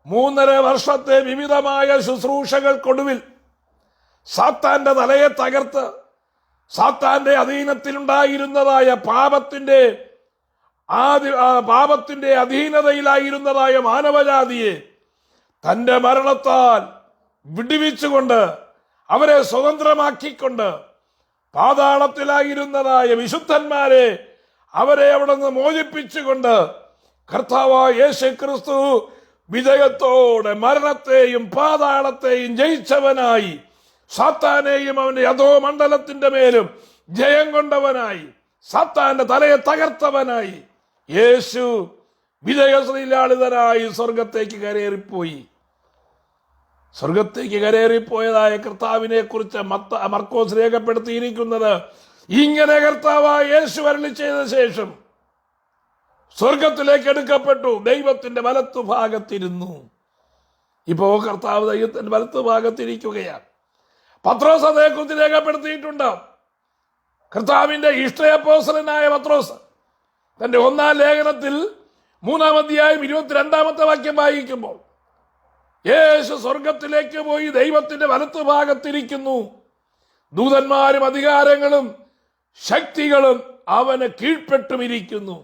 [SPEAKER 1] 3.5 വർഷത്തെ വിവിധമായ ശുശ്രൂഷകൾക്കൊടുവിൽ സാത്താന്റെ തലയെ തകർത്ത് സാത്താന്റെ അധീനത്തിലുണ്ടായിരുന്നതായ പാപത്തിന്റെ അധീനതയിലായിരുന്നതായ മാനവജാതിയെ തന്റെ മരണത്താൽ വിടുവിച്ചുകൊണ്ട് അവരെ സ്വതന്ത്രമാക്കിക്കൊണ്ട് പാതാളത്തിലായിരുന്നതായ വിശുദ്ധന്മാരെ അവരെ അവിടെ നിന്ന് മോചിപ്പിച്ചുകൊണ്ട് കർത്താവായ യേശുക്രിസ്തു വിജയത്തോടെ മരണത്തെയും പാതാളത്തെയും ജയിച്ചവനായി, സാത്താനെയും അവന്റെ അധോമണ്ഡലത്തിന്റെ മേലും ജയം കൊണ്ടവനായി, സാത്താന്റെ തലയെ തകർത്തവനായി യേശു വിജയശ്രീലാളിതനായി സ്വർഗത്തേക്ക് കരേറിപ്പോയി. സ്വർഗത്തേക്ക് കരേറിപ്പോയതായ കർത്താവിനെ കുറിച്ച് മർക്കോസ് രേഖപ്പെടുത്തിയിരിക്കുന്നത് ഇങ്ങനെ: കർത്താവായ യേശു അരുളി ചെയ്ത ശേഷം സ്വർഗത്തിലേക്ക് എടുക്കപ്പെട്ടു, ദൈവത്തിന്റെ വലത്തുഭാഗത്തിരുന്നു. ഇപ്പോ കർത്താവ് ദൈവത്തിന്റെ വലത്തുഭാഗത്തിരിക്കുകയാണ്. പത്രോസ് അതേക്കുറിച്ച് രേഖപ്പെടുത്തിയിട്ടുണ്ട്. കർത്താവിന്റെ ഇഷ്ടയപ്പോസ്തലനായ പത്രോസ് തന്റെ 1-ാം ലേഖനത്തിൽ 3-ാം അധ്യായം 22-ാമത്തെ വാക്യം വായിക്കുമ്പോൾ, യേശു സ്വർഗത്തിലേക്ക് പോയി ദൈവത്തിന്റെ വലത്തുഭാഗത്തിരിക്കുന്നു, ദൂതന്മാരും അധികാരങ്ങളും ശക്തികളും അവന് കീഴ്പ്പെട്ടുമിരിക്കുന്നു.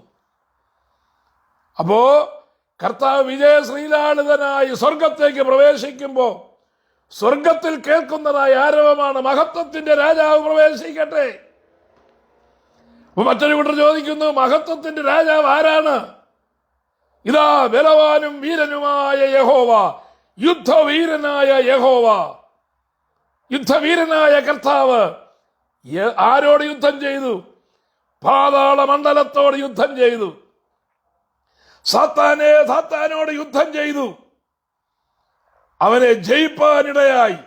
[SPEAKER 1] അപ്പോ കർത്താവ് വിജയശ്രീലാളിതനായി സ്വർഗത്തേക്ക് പ്രവേശിക്കുമ്പോ സ്വർഗത്തിൽ കേൾക്കുന്നതായ ആരവമാണ്: മഹത്വത്തിന്റെ രാജാവ് പ്രവേശിക്കട്ടെ. മറ്റൊരു കൂട്ടർ ചോദിക്കുന്നു, മഹത്വത്തിന്റെ രാജാവ് ആരാണ്? ഇതാ ബലവാനും വീരനുമായ യഹോവ, യുദ്ധവീരനായ യഹോവ, യുദ്ധവീരനായ കർത്താവ് ആരോട് യുദ്ധം ചെയ്തു? പാതാള മണ്ഡലത്തോട് യുദ്ധം ചെയ്തു. സാത്താനോട് യുദ്ധം ചെയ്തു. അവനെ ജയിപ്പാനിടയായി.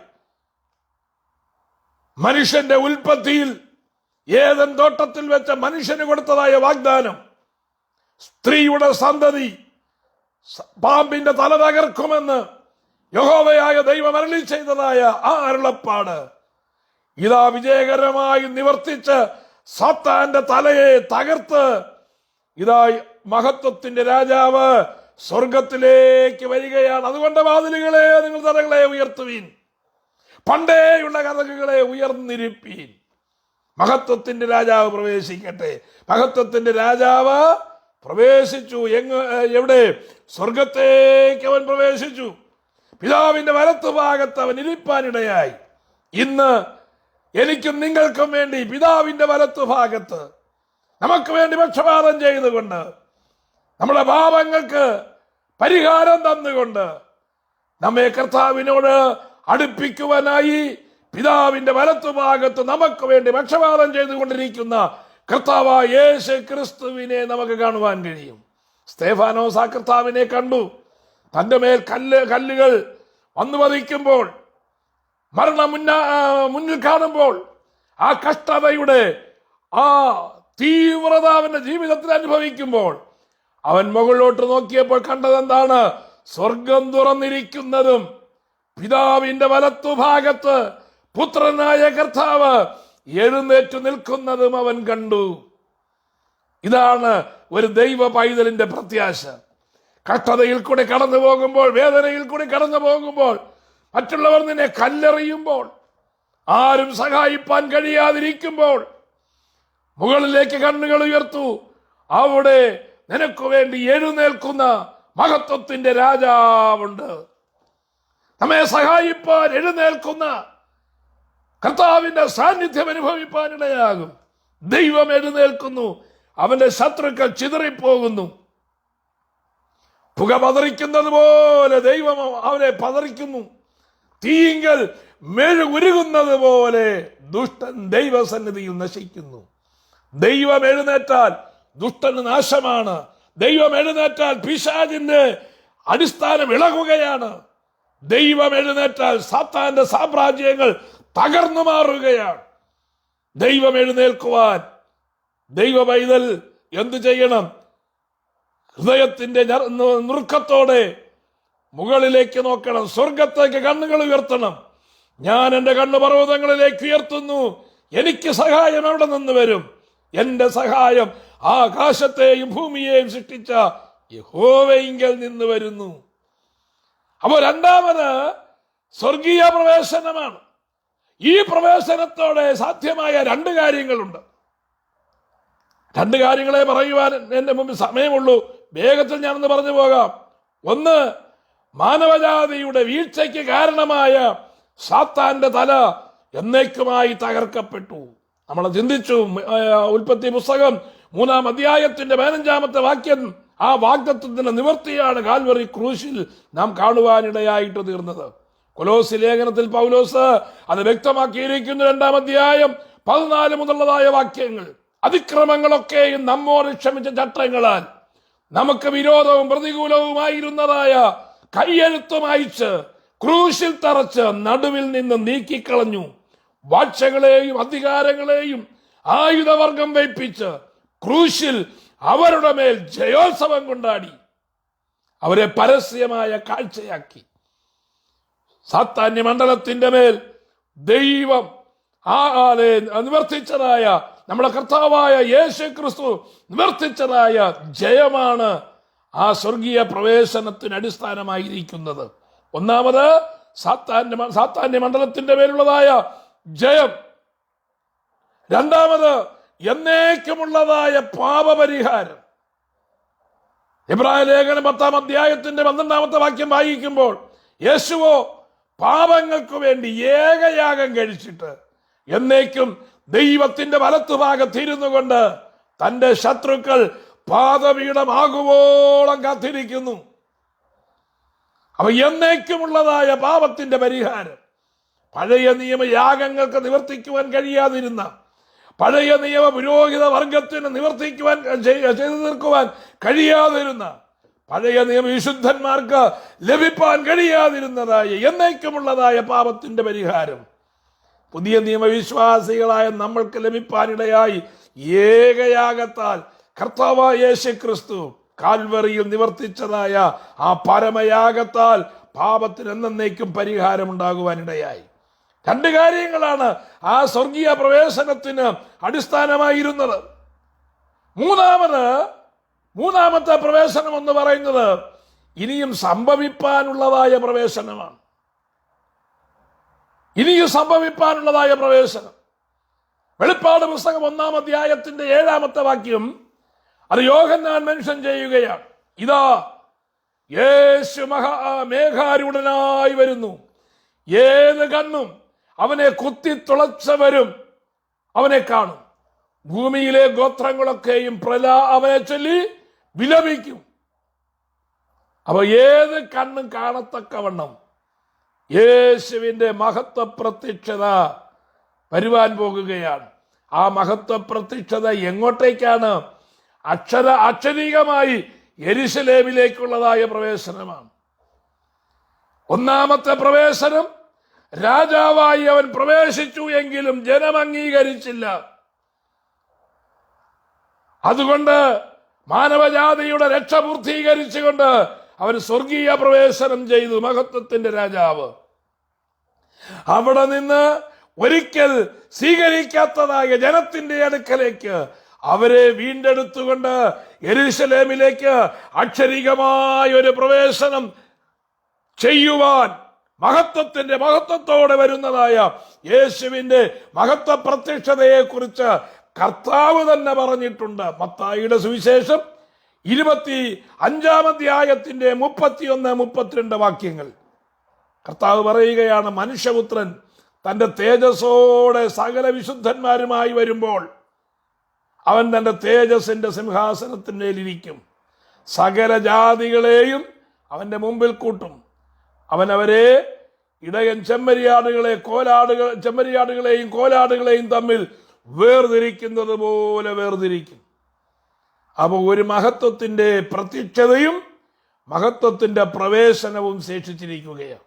[SPEAKER 1] മനുഷ്യന്റെ ഉൽപ്പത്തിയിൽ ഏദൻ തോട്ടത്തിൽ വെച്ച മനുഷ്യന് കൊടുത്തതായ വാഗ്ദാനം, സ്ത്രീയുടെ സന്തതി പാമ്പിന്റെ തല തകർക്കുമെന്ന് യഹോവയായ ദൈവം അരുളി ചെയ്തതായ ആ അരുളപ്പാട് ഇതാ വിജയകരമായി നിവർത്തിച്ച് സാത്താന്റെ തലയെ തകർത്ത് ഇതാ മഹത്വത്തിന്റെ രാജാവ് സ്വർഗത്തിലേക്ക് വരികയാണ്. അതുകൊണ്ട് വാതിലുകളെ നിങ്ങൾ തലകളെ ഉയർത്തുവീൻ, പണ്ടേയുള്ള കതകുകളെ ഉയർന്നിരിപ്പീൻ. മഹത്വത്തിന്റെ രാജാവ് പ്രവേശിക്കട്ടെ. മഹത്വത്തിന്റെ രാജാവ് പ്രവേശിച്ചു. എവിടെ? സ്വർഗത്തേക്ക് അവൻ പ്രവേശിച്ചു. പിതാവിന്റെ വലത്തുഭാഗത്ത് അവൻ ഇരിപ്പാനിടയായി. ഇന്ന് എനിക്കും നിങ്ങൾക്കും വേണ്ടി പിതാവിന്റെ വലത്തുഭാഗത്ത് നമുക്ക് വേണ്ടി പക്ഷപാതം ചെയ്തുകൊണ്ട്, നമ്മുടെ പാപങ്ങൾക്ക് പരിഹാരം തന്നുകൊണ്ട് നമ്മെ കർത്താവിനോട് അടുപ്പിക്കുവാനായി പിതാവിന്റെ വലത്തുഭാഗത്ത് നമുക്ക് വേണ്ടി പക്ഷപാതം ചെയ്തുകൊണ്ടിരിക്കുന്ന കർത്താവായ യേശു ക്രിസ്തുവിനെ നമുക്ക് കാണുവാൻ കഴിയും. സ്തേഫാനോസ് ആ കർത്താവിനെ കണ്ടു. തന്റെ മേൽ കല്ലുകൾ വന്നു പതിക്കുമ്പോൾ, മരണം മുന്നിൽ കാണുമ്പോൾ, ആ കഷ്ടതയുടെ ആ തീവ്രത അവന്റെ ജീവിതത്തിൽ അനുഭവിക്കുമ്പോൾ അവൻ മുകളിലോട്ട് നോക്കിയപ്പോൾ കണ്ടതെന്താണ്? സ്വർഗം തുറന്നിരിക്കുന്നതും പിതാവിന്റെ വലത്തുഭാഗത്ത് പുത്രനായ കർത്താവ് എഴുന്നേറ്റു നിൽക്കുന്നതും അവൻ കണ്ടു. ഇതാണ് ഒരു ദൈവ പൈതലിന്റെ പ്രത്യാശ. കഷ്ടതയിൽ കൂടി കടന്നു പോകുമ്പോൾ, വേദനയിൽ കൂടി കടന്നു പോകുമ്പോൾ, മറ്റുള്ളവർ നിന്നെ കല്ലെറിയുമ്പോൾ, ആരും സഹായിപ്പാൻ കഴിയാതിരിക്കുമ്പോൾ മുകളിലേക്ക് കണ്ണുകൾ ഉയർത്തു. അവിടെ നിനക്ക് വേണ്ടി എഴുന്നേൽക്കുന്ന മഹത്വത്തിന്റെ രാജാവുണ്ട്. നമ്മെ സഹായിപ്പാൻ എഴുന്നേൽക്കുന്ന കർത്താവിന്റെ സാന്നിധ്യം അനുഭവിപ്പാനിടയാകും. ദൈവം എഴുന്നേൽക്കുന്നു. അവന്റെ ശത്രുക്കൾ ചിതറിപ്പോകുന്നു. പുക പതറിക്കുന്നത് പോലെ ദൈവം അവരെ പതറിക്കുന്നു. തീങ്കൽ മെഴുകുരുകുന്നത് പോലെ ദുഷ്ടൻ ദൈവസന്നിധിയിൽ നശിക്കുന്നു. ദൈവം എഴുന്നേറ്റാൽ ദുഷ്ടന് നാശമാണ്. ദൈവം എഴുന്നേറ്റാൽ പിശാചിന്റെ അടിസ്ഥാനം ഇളകുകയാണ്. ദൈവം എഴുന്നേറ്റാൽ സാത്താന്റെ സാമ്രാജ്യങ്ങൾ തകർന്നു മാറുകയാണ്. ദൈവം എഴുന്നേൽക്കുവാൻ ദൈവ പൈതൽ എന്തു ചെയ്യണം? ഹൃദയത്തിന്റെ നുറുക്കത്തോടെ മുകളിലേക്ക് നോക്കണം. സ്വർഗത്തേക്ക് കണ്ണുകൾ ഉയർത്തണം. ഞാൻ എൻ്റെ കണ്ണു പർവ്വതങ്ങളിലേക്ക് ഉയർത്തുന്നു. എനിക്ക് സഹായം എവിടെ നിന്ന് വരും? എന്റെ സഹായം ആകാശത്തെയും ഭൂമിയെയും സൃഷ്ടിച്ച യഹോവയിങ്കൽ നിന്ന് വരുന്നു. അപ്പോൾ രണ്ടാമത് സ്വർഗീയ പ്രവേശനമാണ്. ഈ പ്രവേശനത്തോടെ സാധ്യമായ രണ്ട് കാര്യങ്ങളുണ്ട്. രണ്ട് കാര്യങ്ങളെ പറയുവാൻ എന്റെ മുമ്പിൽ സമയമുള്ളൂ. വേഗത്തിൽ ഞാനൊന്ന് പറഞ്ഞു പോകാം. ഒന്ന്, മാനവജാതിയുടെ വീഴ്ചയ്ക്ക് കാരണമായ സാത്താന്റെ തല എന്നേക്കുമായി തകർക്കപ്പെട്ടു. നമ്മൾ ചിന്തിച്ചു, ഉൽപ്പത്തി പുസ്തകം 3-ാം അധ്യായത്തിന്റെ 15-ാമത്തെ വാക്യം ആ വാഗ്ദത്തത്തിന്റെ നിവൃത്തിയാണ് കാൽവറി ക്രൂശിൽ നാം കാണുവാനിടയായിട്ട് തീർന്നത്. കൊലോസി ലേഖനത്തിൽ പൗലോസ് അത് വ്യക്തമാക്കിയിരിക്കുന്നു. 2-ാം അധ്യായം 14 മുതലുള്ളതായ വാക്യങ്ങൾ, അതിക്രമങ്ങളൊക്കെയും നമ്മോട് ക്ഷമിച്ച ചട്ടങ്ങളാൽ നമുക്ക് വിരോധവും പ്രതികൂലവുമായിരുന്നതായ കയ്യെഴുത്തും അയച്ച് ക്രൂശിൽ തറച്ച് നടുവിൽ നിന്ന് നീക്കിക്കളഞ്ഞു. വാഴ്ചകളെയും അധികാരങ്ങളെയും ആയുധവർഗം വയ്പ്പിച്ച് ക്രൂശിൽ അവരുടെ മേൽ ജയോത്സവം കൊണ്ടാടി അവരെ പരസ്യമായ കാഴ്ചയാക്കി. സാത്താന്യ മണ്ഡലത്തിന്റെ മേൽ ദൈവം നിവർത്തിച്ചതായ നമ്മുടെ കർത്താവായ യേശു ക്രിസ്തു നിവർത്തിച്ചതായ ജയമാണ് ആ സ്വർഗീയ പ്രവേശനത്തിന് അടിസ്ഥാനമായിരിക്കുന്നത്. ഒന്നാമത് സാത്താന്യ മണ്ഡലത്തിന്റെ മേലുള്ളതായ ജയം. രണ്ടാമത് എന്നേക്കുമുള്ളതായ പാപപരിഹാരം. എബ്രായ ലേഖനം 10-ാം അധ്യായത്തിന്റെ 12-ാമത്തെ വാക്യം വായിക്കുമ്പോൾ, യേശുവോ പാപങ്ങൾക്ക് വേണ്ടി ഏകയാഗം കഴിച്ചിട്ട് എന്നേക്കും ദൈവത്തിന്റെ വലത്തുഭാഗത്തിരുന്നു കൊണ്ട് തന്റെ ശത്രുക്കൾ പാദപീഠമാകുവോളം കാത്തിരിക്കുന്നു. അപ്പൊ എന്നേക്കുമുള്ളതായ പാപത്തിന്റെ പരിഹാരം, പഴയ നിയമയാഗങ്ങൾക്ക് നിവർത്തിക്കുവാൻ കഴിയാതിരുന്ന, പഴയ നിയമ പുരോഹിത വർഗത്തിന് നിവർത്തിക്കുവാൻ ചെയ്തു തീർക്കുവാൻ കഴിയാതിരുന്ന, പഴയ നിയമ വിശുദ്ധന്മാർക്ക് ലഭിപ്പാൻ കഴിയാതിരുന്നതായ എന്നേക്കുമുള്ളതായ പാപത്തിന്റെ പരിഹാരം പുതിയ നിയമവിശ്വാസികളായ നമ്മൾക്ക് ലഭിപ്പാനിടയായി ഏകയാഗത്താൽ കർത്താവായ യേശു ക്രിസ്തു കാൽവറിയിൽ നിവർത്തിച്ചതായ ആ പരമയാഗത്താൽ പാപത്തിന് എന്നേക്കും പരിഹാരമുണ്ടാകുവാനിടയായി. രണ്ട് കാര്യങ്ങളാണ് ആ സ്വർഗീയ പ്രവേശനത്തിന് അടിസ്ഥാനമായിരുന്നത്. മൂന്നാമത്തെ പ്രവേശനം എന്ന് പറയുന്നത് ഇനിയും സംഭവിപ്പാനുള്ളതായ പ്രവേശനമാണ്. ഇനിയും സംഭവിപ്പാനുള്ളതായ പ്രവേശനം. വെളിപ്പാട് പുസ്തകം 1-ാം അധ്യായത്തിന്റെ 7-ാമത്തെ വാക്യം അത് യോഹന്നാൻ മെൻഷൻ ചെയ്യുകയാണ്. ഇതാ യേശു മേഘാരൂഢനായി വരുന്നു, ഏത് കണ്ണും അവനെ കുത്തിത്തുളച്ചവരും അവനെ കാണും, ഭൂമിയിലെ ഗോത്രങ്ങളൊക്കെയും അവനെ ചൊല്ലി വിലപിക്കും. അപ്പൊ ഏത് കണ്ണും കാണത്തക്കവണ്ണം യേശുവിന്റെ മഹത്വ പ്രത്യക്ഷത വരുവാൻ പോകുകയാണ്. ആ മഹത്വ പ്രത്യക്ഷത എങ്ങോട്ടേക്കാണ്? അക്ഷരീകമായി യെരുശലേമിലേക്കുള്ളതായ പ്രവേശനമാണ്. ഒന്നാമത്തെ പ്രവേശനം രാജാവായി അവൻ പ്രവേശിച്ചു എങ്കിലും ജനം അംഗീകരിച്ചില്ല. അതുകൊണ്ട് മാനവജാതിയുടെ രക്ഷ പൂർത്തീകരിച്ചുകൊണ്ട് അവൻ സ്വർഗീയ പ്രവേശനം ചെയ്തു. മഹത്വത്തിന്റെ രാജാവ് അവിടെ നിന്ന് ഒരിക്കൽ സ്വീകരിക്കാത്തതായ ജനത്തിന്റെ അടുക്കലേക്ക് അവരെ വീണ്ടെടുത്തുകൊണ്ട് യെരുശലേമിലേക്ക് അക്ഷരികമായ ഒരു പ്രവേശനം ചെയ്യുവാൻ മഹത്വത്തോടെ വരുന്നതായ യേശുവിന്റെ മഹത്വ പ്രത്യക്ഷതയെ കുറിച്ച് കർത്താവ് തന്നെ പറഞ്ഞിട്ടുണ്ട്. മത്തായിയുടെ സുവിശേഷം 25-ാം അധ്യായത്തിന്റെ 31-32 വാക്യങ്ങൾ കർത്താവ് പറയുകയാണ്, മനുഷ്യപുത്രൻ തന്റെ തേജസ്സോടെ സകല വിശുദ്ധന്മാരുമായി വരുമ്പോൾ അവൻ തന്റെ തേജസ്സിന്റെ സിംഹാസനത്തിന്മേലിരിക്കും. സകല ജാതികളെയും അവന്റെ മുമ്പിൽ കൂട്ടും. അവൻ അവരെ ഇടയൻ ചെമ്മരിയാടുകളെയും കോലാടുകളെയും തമ്മിൽ വേർതിരിക്കുന്നത് പോലെ വേർതിരിക്കും. അപ്പൊ ഒരു മഹത്വത്തിന്റെ പ്രത്യക്ഷതയും മഹത്വത്തിന്റെ പ്രവേശനവും ശേഷിച്ചിരിക്കുകയാണ്.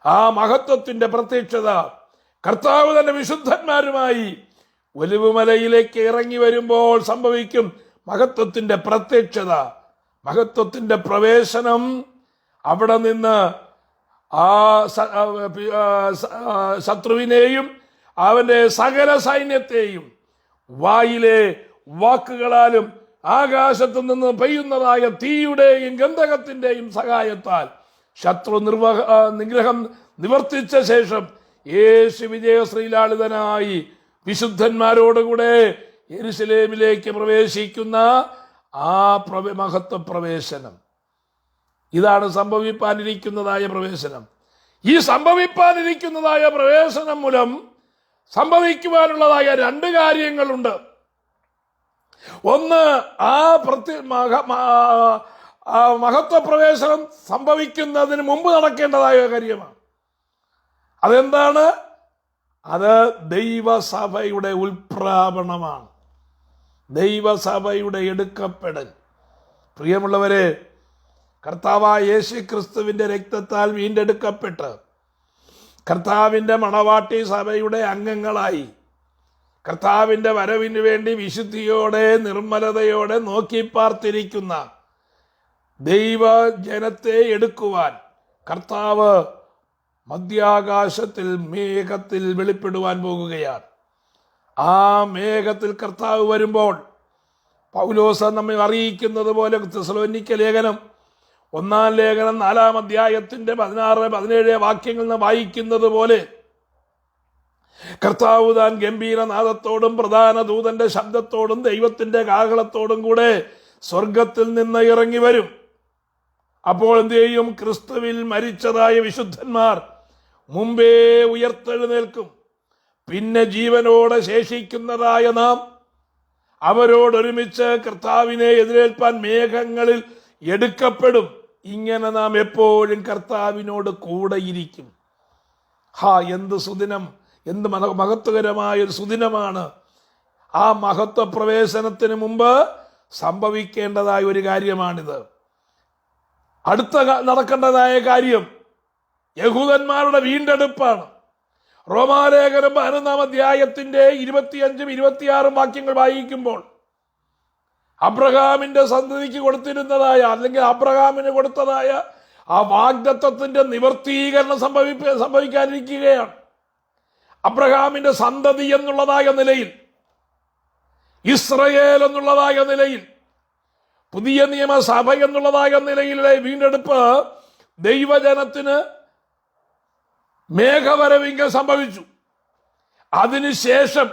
[SPEAKER 1] ആ മഹത്വത്തിന്റെ പ്രത്യക്ഷത കർത്താവ് തന്നെ വിശുദ്ധന്മാരുമായി ഒലിവുമലയിലേക്ക് ഇറങ്ങി വരുമ്പോൾ സംഭവിക്കും. മഹത്വത്തിന്റെ പ്രത്യക്ഷത, മഹത്വത്തിന്റെ പ്രവേശനം. അവിടെ നിന്ന് ആ ശത്രുവിനെയും അവന്റെ സകല സൈന്യത്തെയും വായിലെ വാക്കുകളാലും ആകാശത്തു നിന്ന് പെയ്യുന്നതായ തീയുടെയും ഗന്ധകത്തിന്റെയും സഹായത്താൽ ശത്രു നിഗ്രഹം നിവർത്തിച്ച ശേഷം യേശു വിജയശ്രീലാളിതനായി വിശുദ്ധന്മാരോടുകൂടെ യെരുശലേമിലേക്ക് പ്രവേശിക്കുന്ന ആ മഹത്വ പ്രവേശനം, ഇതാണ് സംഭവിപ്പാനിരിക്കുന്നതായ പ്രവേശനം. ഈ സംഭവിപ്പാനിരിക്കുന്നതായ പ്രവേശനം മൂലം സംഭവിക്കുവാനുള്ളതായ രണ്ട് കാര്യങ്ങളുണ്ട്. ഒന്ന്, ആ മഹത്വ പ്രവേശനം സംഭവിക്കുന്നതിന് മുമ്പ് നടക്കേണ്ടതായ കാര്യമാണ്. അതെന്താണ്? അത് ദൈവസഭയുടെ ഉൽപ്രാപണമാണ്, ദൈവസഭയുടെ എടുക്കപ്പെടൽ. പ്രിയമുള്ളവരെ, കർത്താവായ യേശു ക്രിസ്തുവിന്റെ രക്തത്താൽ വീണ്ടെടുക്കപ്പെട്ട് കർത്താവിന്റെ മണവാട്ടി സഭയുടെ അംഗങ്ങളായി കർത്താവിന്റെ വരവിന് വേണ്ടി വിശുദ്ധിയോടെ നിർമ്മലതയോടെ നോക്കി പാർത്തിരിക്കുന്ന ദൈവജനത്തെ എടുക്കുവാൻ കർത്താവ് മധ്യാകാശത്തിൽ മേഘത്തിൽ വെളിപ്പെടുവാൻ പോകുകയാണ്. ആ മേഘത്തിൽ കർത്താവ് വരുമ്പോൾ പൗലോസ് നമ്മെ അറിയിക്കുന്നത് പോലെ തെസ്സലോനിക്ക ലേഖനം 1-ാം ലേഖനം 4-ാം അധ്യായത്തിന്റെ 16-17 വാക്യങ്ങളിൽ നിന്ന് വായിക്കുന്നത് പോലെ കർത്താവ് താൻ ഗംഭീരനാദത്തോടും പ്രധാന ദൂതന്റെ ശബ്ദത്തോടും ദൈവത്തിന്റെ കാഹളത്തോടും കൂടെ സ്വർഗത്തിൽ നിന്ന് ഇറങ്ങി വരും. അപ്പോൾ എന്ത് ചെയ്യും? ക്രിസ്തുവിൽ മരിച്ചതായ വിശുദ്ധന്മാർ മുമ്പേ ഉയർത്തെഴുന്നേൽക്കും. പിന്നെ ജീവനോടെ ശേഷിക്കുന്നതായ നാം അവരോടൊരുമിച്ച് കർത്താവിനെ എതിരേൽപ്പാൻ മേഘങ്ങളിൽ എടുക്കപ്പെടും. ഇങ്ങനെ നാം എപ്പോഴും കർത്താവിനോട് കൂടെയിരിക്കും. എന്ത് സുദിനം, എന്ത് മഹത്വകരമായ ഒരു സുദിനമാണ്! ആ മഹത്വ പ്രവേശനത്തിന് മുമ്പ് സംഭവിക്കേണ്ടതായ ഒരു കാര്യമാണിത്. അടുത്ത നടക്കേണ്ടതായ കാര്യം യഹൂദന്മാരുടെ വീണ്ടെടുപ്പാണ്. റോമാലേഖനം 11-ാം അധ്യായത്തിന്റെ 25-26 വാക്യങ്ങൾ വായിക്കുമ്പോൾ അബ്രഹാമിന്റെ സന്തതിക്ക് കൊടുത്തിരുന്നതായ, അല്ലെങ്കിൽ അബ്രഹാമിന് കൊടുത്തതായ ആ വാഗ്ദത്തത്തിന്റെ നിവർത്തീകരണം സംഭവിക്കാനിരിക്കുകയാണ്. അബ്രഹാമിന്റെ സന്തതി എന്നുള്ളതായ നിലയിൽ, ഇസ്രയേൽ എന്നുള്ളതായ നിലയിൽ, പുതിയ നിയമസഭ എന്നുള്ളതായ നിലയിലെ വീണ്ടെടുപ്പ് ദൈവജനത്തിന് മേഘവരവിങ്കൽ സംഭവിച്ചു. അതിനുശേഷം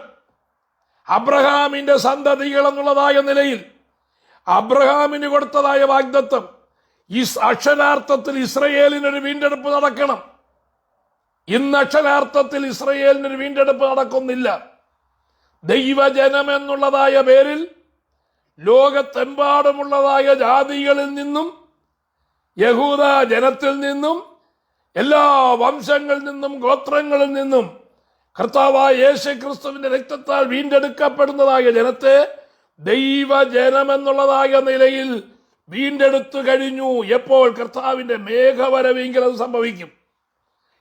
[SPEAKER 1] അബ്രഹാമിന്റെ സന്തതികൾ എന്നുള്ളതായ നിലയിൽ അബ്രഹാമിന് കൊടുത്തതായ വാഗ്ദത്തം അക്ഷരാർത്ഥത്തിൽ ഇസ്രയേലിനൊരു വീണ്ടെടുപ്പ് നടക്കണം. ഇന്ന് അക്ഷരാർത്ഥത്തിൽ ഇസ്രയേലിനൊരു വീണ്ടെടുപ്പ് നടക്കുന്നില്ല. ദൈവജനം എന്നുള്ളതായ പേരിൽ ലോകത്തെമ്പാടുമുള്ളതായ ജാതികളിൽ നിന്നും യഹൂദ ജനത്തിൽ നിന്നും എല്ലാ വംശങ്ങളിൽ നിന്നും ഗോത്രങ്ങളിൽ നിന്നും കർത്താവായ യേശു ക്രിസ്തുവിന്റെ രക്തത്താൽ വീണ്ടെടുക്കപ്പെടുന്നതായ ജനത്തെ ദൈവജനം എന്നുള്ളതായ നിലയിൽ വീണ്ടെടുത്തു കഴിഞ്ഞു. എപ്പോൾ? കർത്താവിന്റെ മേഘവരവെങ്കിൽ അത് സംഭവിക്കും.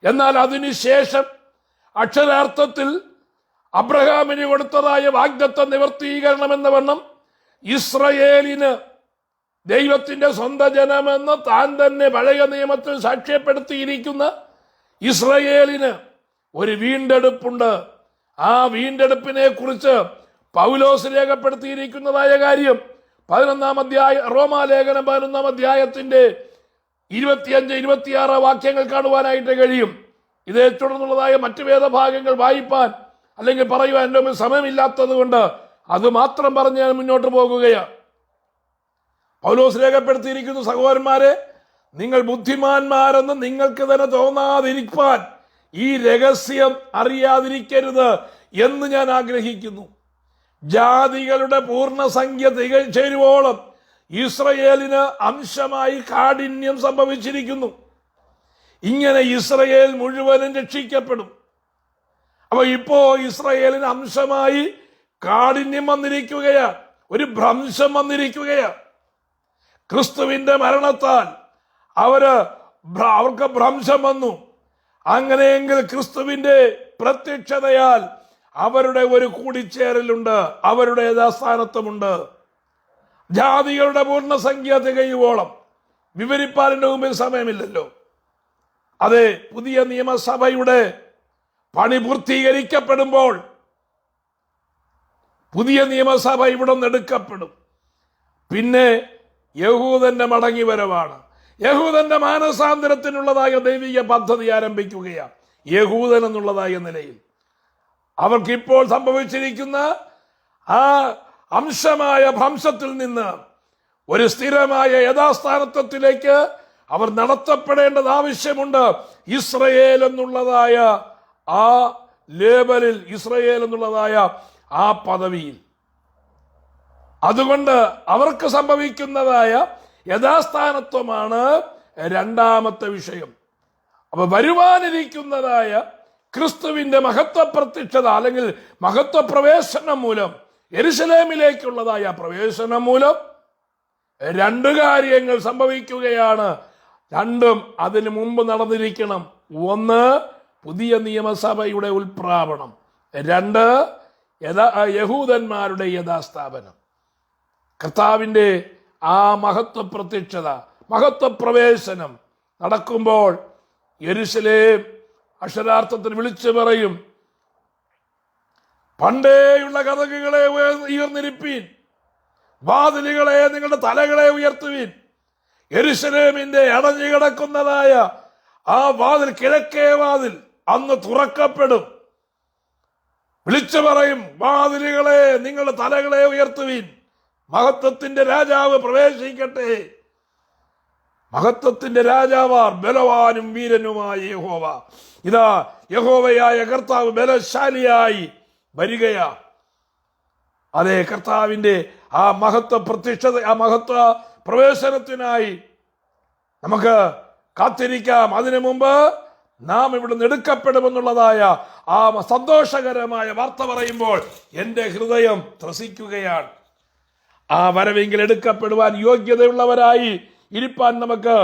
[SPEAKER 1] എന്നാൽ അതിനുശേഷം അക്ഷരാർത്ഥത്തിൽ അബ്രഹാമിന് കൊടുത്തതായ വാഗ്ദത്ത നിവർത്തീകരണം എന്ന വണ്ണം ഇസ്രയേലിന് ദൈവത്തിന്റെ സ്വന്തം ജനമെന്ന് താൻ തന്നെ പഴയ നിയമത്തിൽ സാക്ഷ്യപ്പെടുത്തിയിരിക്കുന്ന ഇസ്രയേലിന് ഒരു വീണ്ടെടുപ്പുണ്ട്. ആ വീണ്ടെടുപ്പിനെ കുറിച്ച് പൗലോസ് രേഖപ്പെടുത്തിയിരിക്കുന്നതായ കാര്യം 11-ാം അധ്യായം, റോമാലേഖനം 11-ാം അധ്യായത്തിന്റെ 25-26 വാക്യങ്ങൾ കാണുവാനായിട്ട് കഴിയും. ഇതേ തുടർന്നുള്ളതായ മറ്റു വേദഭാഗങ്ങൾ വായിപ്പാൻ അല്ലെങ്കിൽ പറയുവാൻ എൻ്റെ മുമ്പിൽ സമയമില്ലാത്തത് കൊണ്ട് അത് മാത്രം പറഞ്ഞ് ഞാൻ മുന്നോട്ട് പോകുകയാണ്. പൗലോസ് രേഖപ്പെടുത്തിയിരിക്കുന്നു, സഹോദരന്മാരെ, നിങ്ങൾ ബുദ്ധിമാന്മാരെന്ന് നിങ്ങൾക്ക് തന്നെ തോന്നാതിരിക്കാൻ ഈ രഹസ്യം അറിയാതിരിക്കരുത് എന്ന് ഞാൻ ആഗ്രഹിക്കുന്നു. ജാതികളുടെ പൂർണ്ണസംഖ്യ ചേരുവോളം ഇസ്രയേലിന് അംശമായി കാഠിന്യം സംഭവിച്ചിരിക്കുന്നു. ഇങ്ങനെ ഇസ്രയേൽ മുഴുവനും രക്ഷിക്കപ്പെടും. അപ്പൊ ഇപ്പോ ഇസ്രയേലിന് അംശമായി കാഠിന്യം വന്നിരിക്കുകയാണ്, ഒരു ഭ്രംശം വന്നിരിക്കുകയാണ്. ക്രിസ്തുവിന്റെ മരണത്താൽ അവർക്ക് ഭ്രംശം വന്നു. അങ്ങനെയെങ്കിൽ ക്രിസ്തുവിന്റെ പ്രത്യക്ഷതയാൽ അവരുടെ ഒരു കൂടിച്ചേരലുണ്ട്, അവരുടെ യഥാസ്ഥാനത്വമുണ്ട്. ജാതികളുടെ പൂർണ്ണസംഖ്യ തികയുവോളം വിവരിപ്പാൻ എൻ്റെ മുമ്പിൽ സമയമില്ലല്ലോ. അതെ, പുതിയ നിയമസഭയുടെ പണി പൂർത്തീകരിക്കപ്പെടുമ്പോൾ പുതിയ നിയമസഭ ഇവിടെ നിന്ന് എടുക്കപ്പെടും. പിന്നെ യഹൂദന്റെ മടങ്ങിവരവാണ്. യഹൂദന്റെ മാനസാന്തരത്തിനുള്ളതായ ദൈവിക പദ്ധതി ആരംഭിക്കുകയാണ്. യഹൂദൻ എന്നുള്ളതായ നിലയിൽ അവർക്കിപ്പോൾ സംഭവിച്ചിരിക്കുന്ന ആ അംശമായ ഭ്രംശത്തിൽ നിന്ന് ഒരു സ്ഥിരമായ യഥാസ്ഥാനത്വത്തിലേക്ക് അവർ നടത്തപ്പെടേണ്ടത് ആവശ്യമുണ്ട്. ഇസ്രയേൽ എന്നുള്ളതായ ആ ലേബലിൽ ഇസ്രയേൽ എന്നുള്ളതായ ആ പദവിയിൽ. അതുകൊണ്ട് അവർക്ക് സംഭവിക്കുന്നതായ യഥാസ്ഥാനത്വമാണ് രണ്ടാമത്തെ വിഷയം. അപ്പൊ വരുവാനിരിക്കുന്നതായ ക്രിസ്തുവിന്റെ മഹത്വ പ്രത്യക്ഷത അല്ലെങ്കിൽ മഹത്വ പ്രവേശനം മൂലം, യെരുശലേമിലേക്കുള്ളതായ പ്രവേശനം മൂലം രണ്ട് കാര്യങ്ങൾ സംഭവിക്കുകയാണ്. രണ്ടും അതിനു മുമ്പ് നടന്നിരിക്കണം. ഒന്ന്, പുതിയ നിയമസഭയുടെ ഉൽപ്രാപണം. രണ്ട്, യഹൂദന്മാരുടെ യഥാസ്ഥാപനം. കർത്താവിന്റെ ആ മഹത്വ പ്രത്യക്ഷത, മഹത്വ പ്രവേശനം നടക്കുമ്പോൾ യെരുശലേം അക്ഷരാർത്ഥത്തിൽ വിളിച്ചു പറയും, പണ്ടേയുള്ള കതകുകളെ ഉയർന്നിരിപ്പീൻ, വാതിലുകളെ നിങ്ങളുടെ തലകളെ ഉയർത്തുവീൻ. യെരുശലേമിന്റെ അടഞ്ഞു കിടക്കുന്നതായ ആ വാതിൽ, കിഴക്കേ വാതിൽ, അന്ന് തുറക്കപ്പെടും. വിളിച്ചു പറയും, വാതിലുകളെ നിങ്ങളുടെ തലകളെ ഉയർത്തുവീൻ, മഹത്വത്തിന്റെ രാജാവ് പ്രവേശിക്കട്ടെ. മഹത്വത്തിന്റെ രാജാവാർ ബലവാനും വീരനുമായ യഹോവ. ഇതാ യഹോവയായ കർത്താവ് ബലശാലിയായി വരികയാ. അതെ, കർത്താവിന്റെ ആ മഹത്വ പ്രത്യക്ഷത, ആ മഹത്വ പ്രവേശനത്തിനായി നമുക്ക് കാത്തിരിക്കാം. അതിനു മുമ്പ് നാം ഇവിടുന്ന് എടുക്കപ്പെടുമെന്നുള്ളതായ ആ സന്തോഷകരമായ വാർത്ത പറയുമ്പോൾ എൻ്റെ ഹൃദയം ത്രസിക്കുകയാണ്. ആ വരവെങ്കിൽ എടുക്കപ്പെടുവാൻ യോഗ്യതയുള്ളവരായി ഇരിപ്പാൻ നമുക്ക്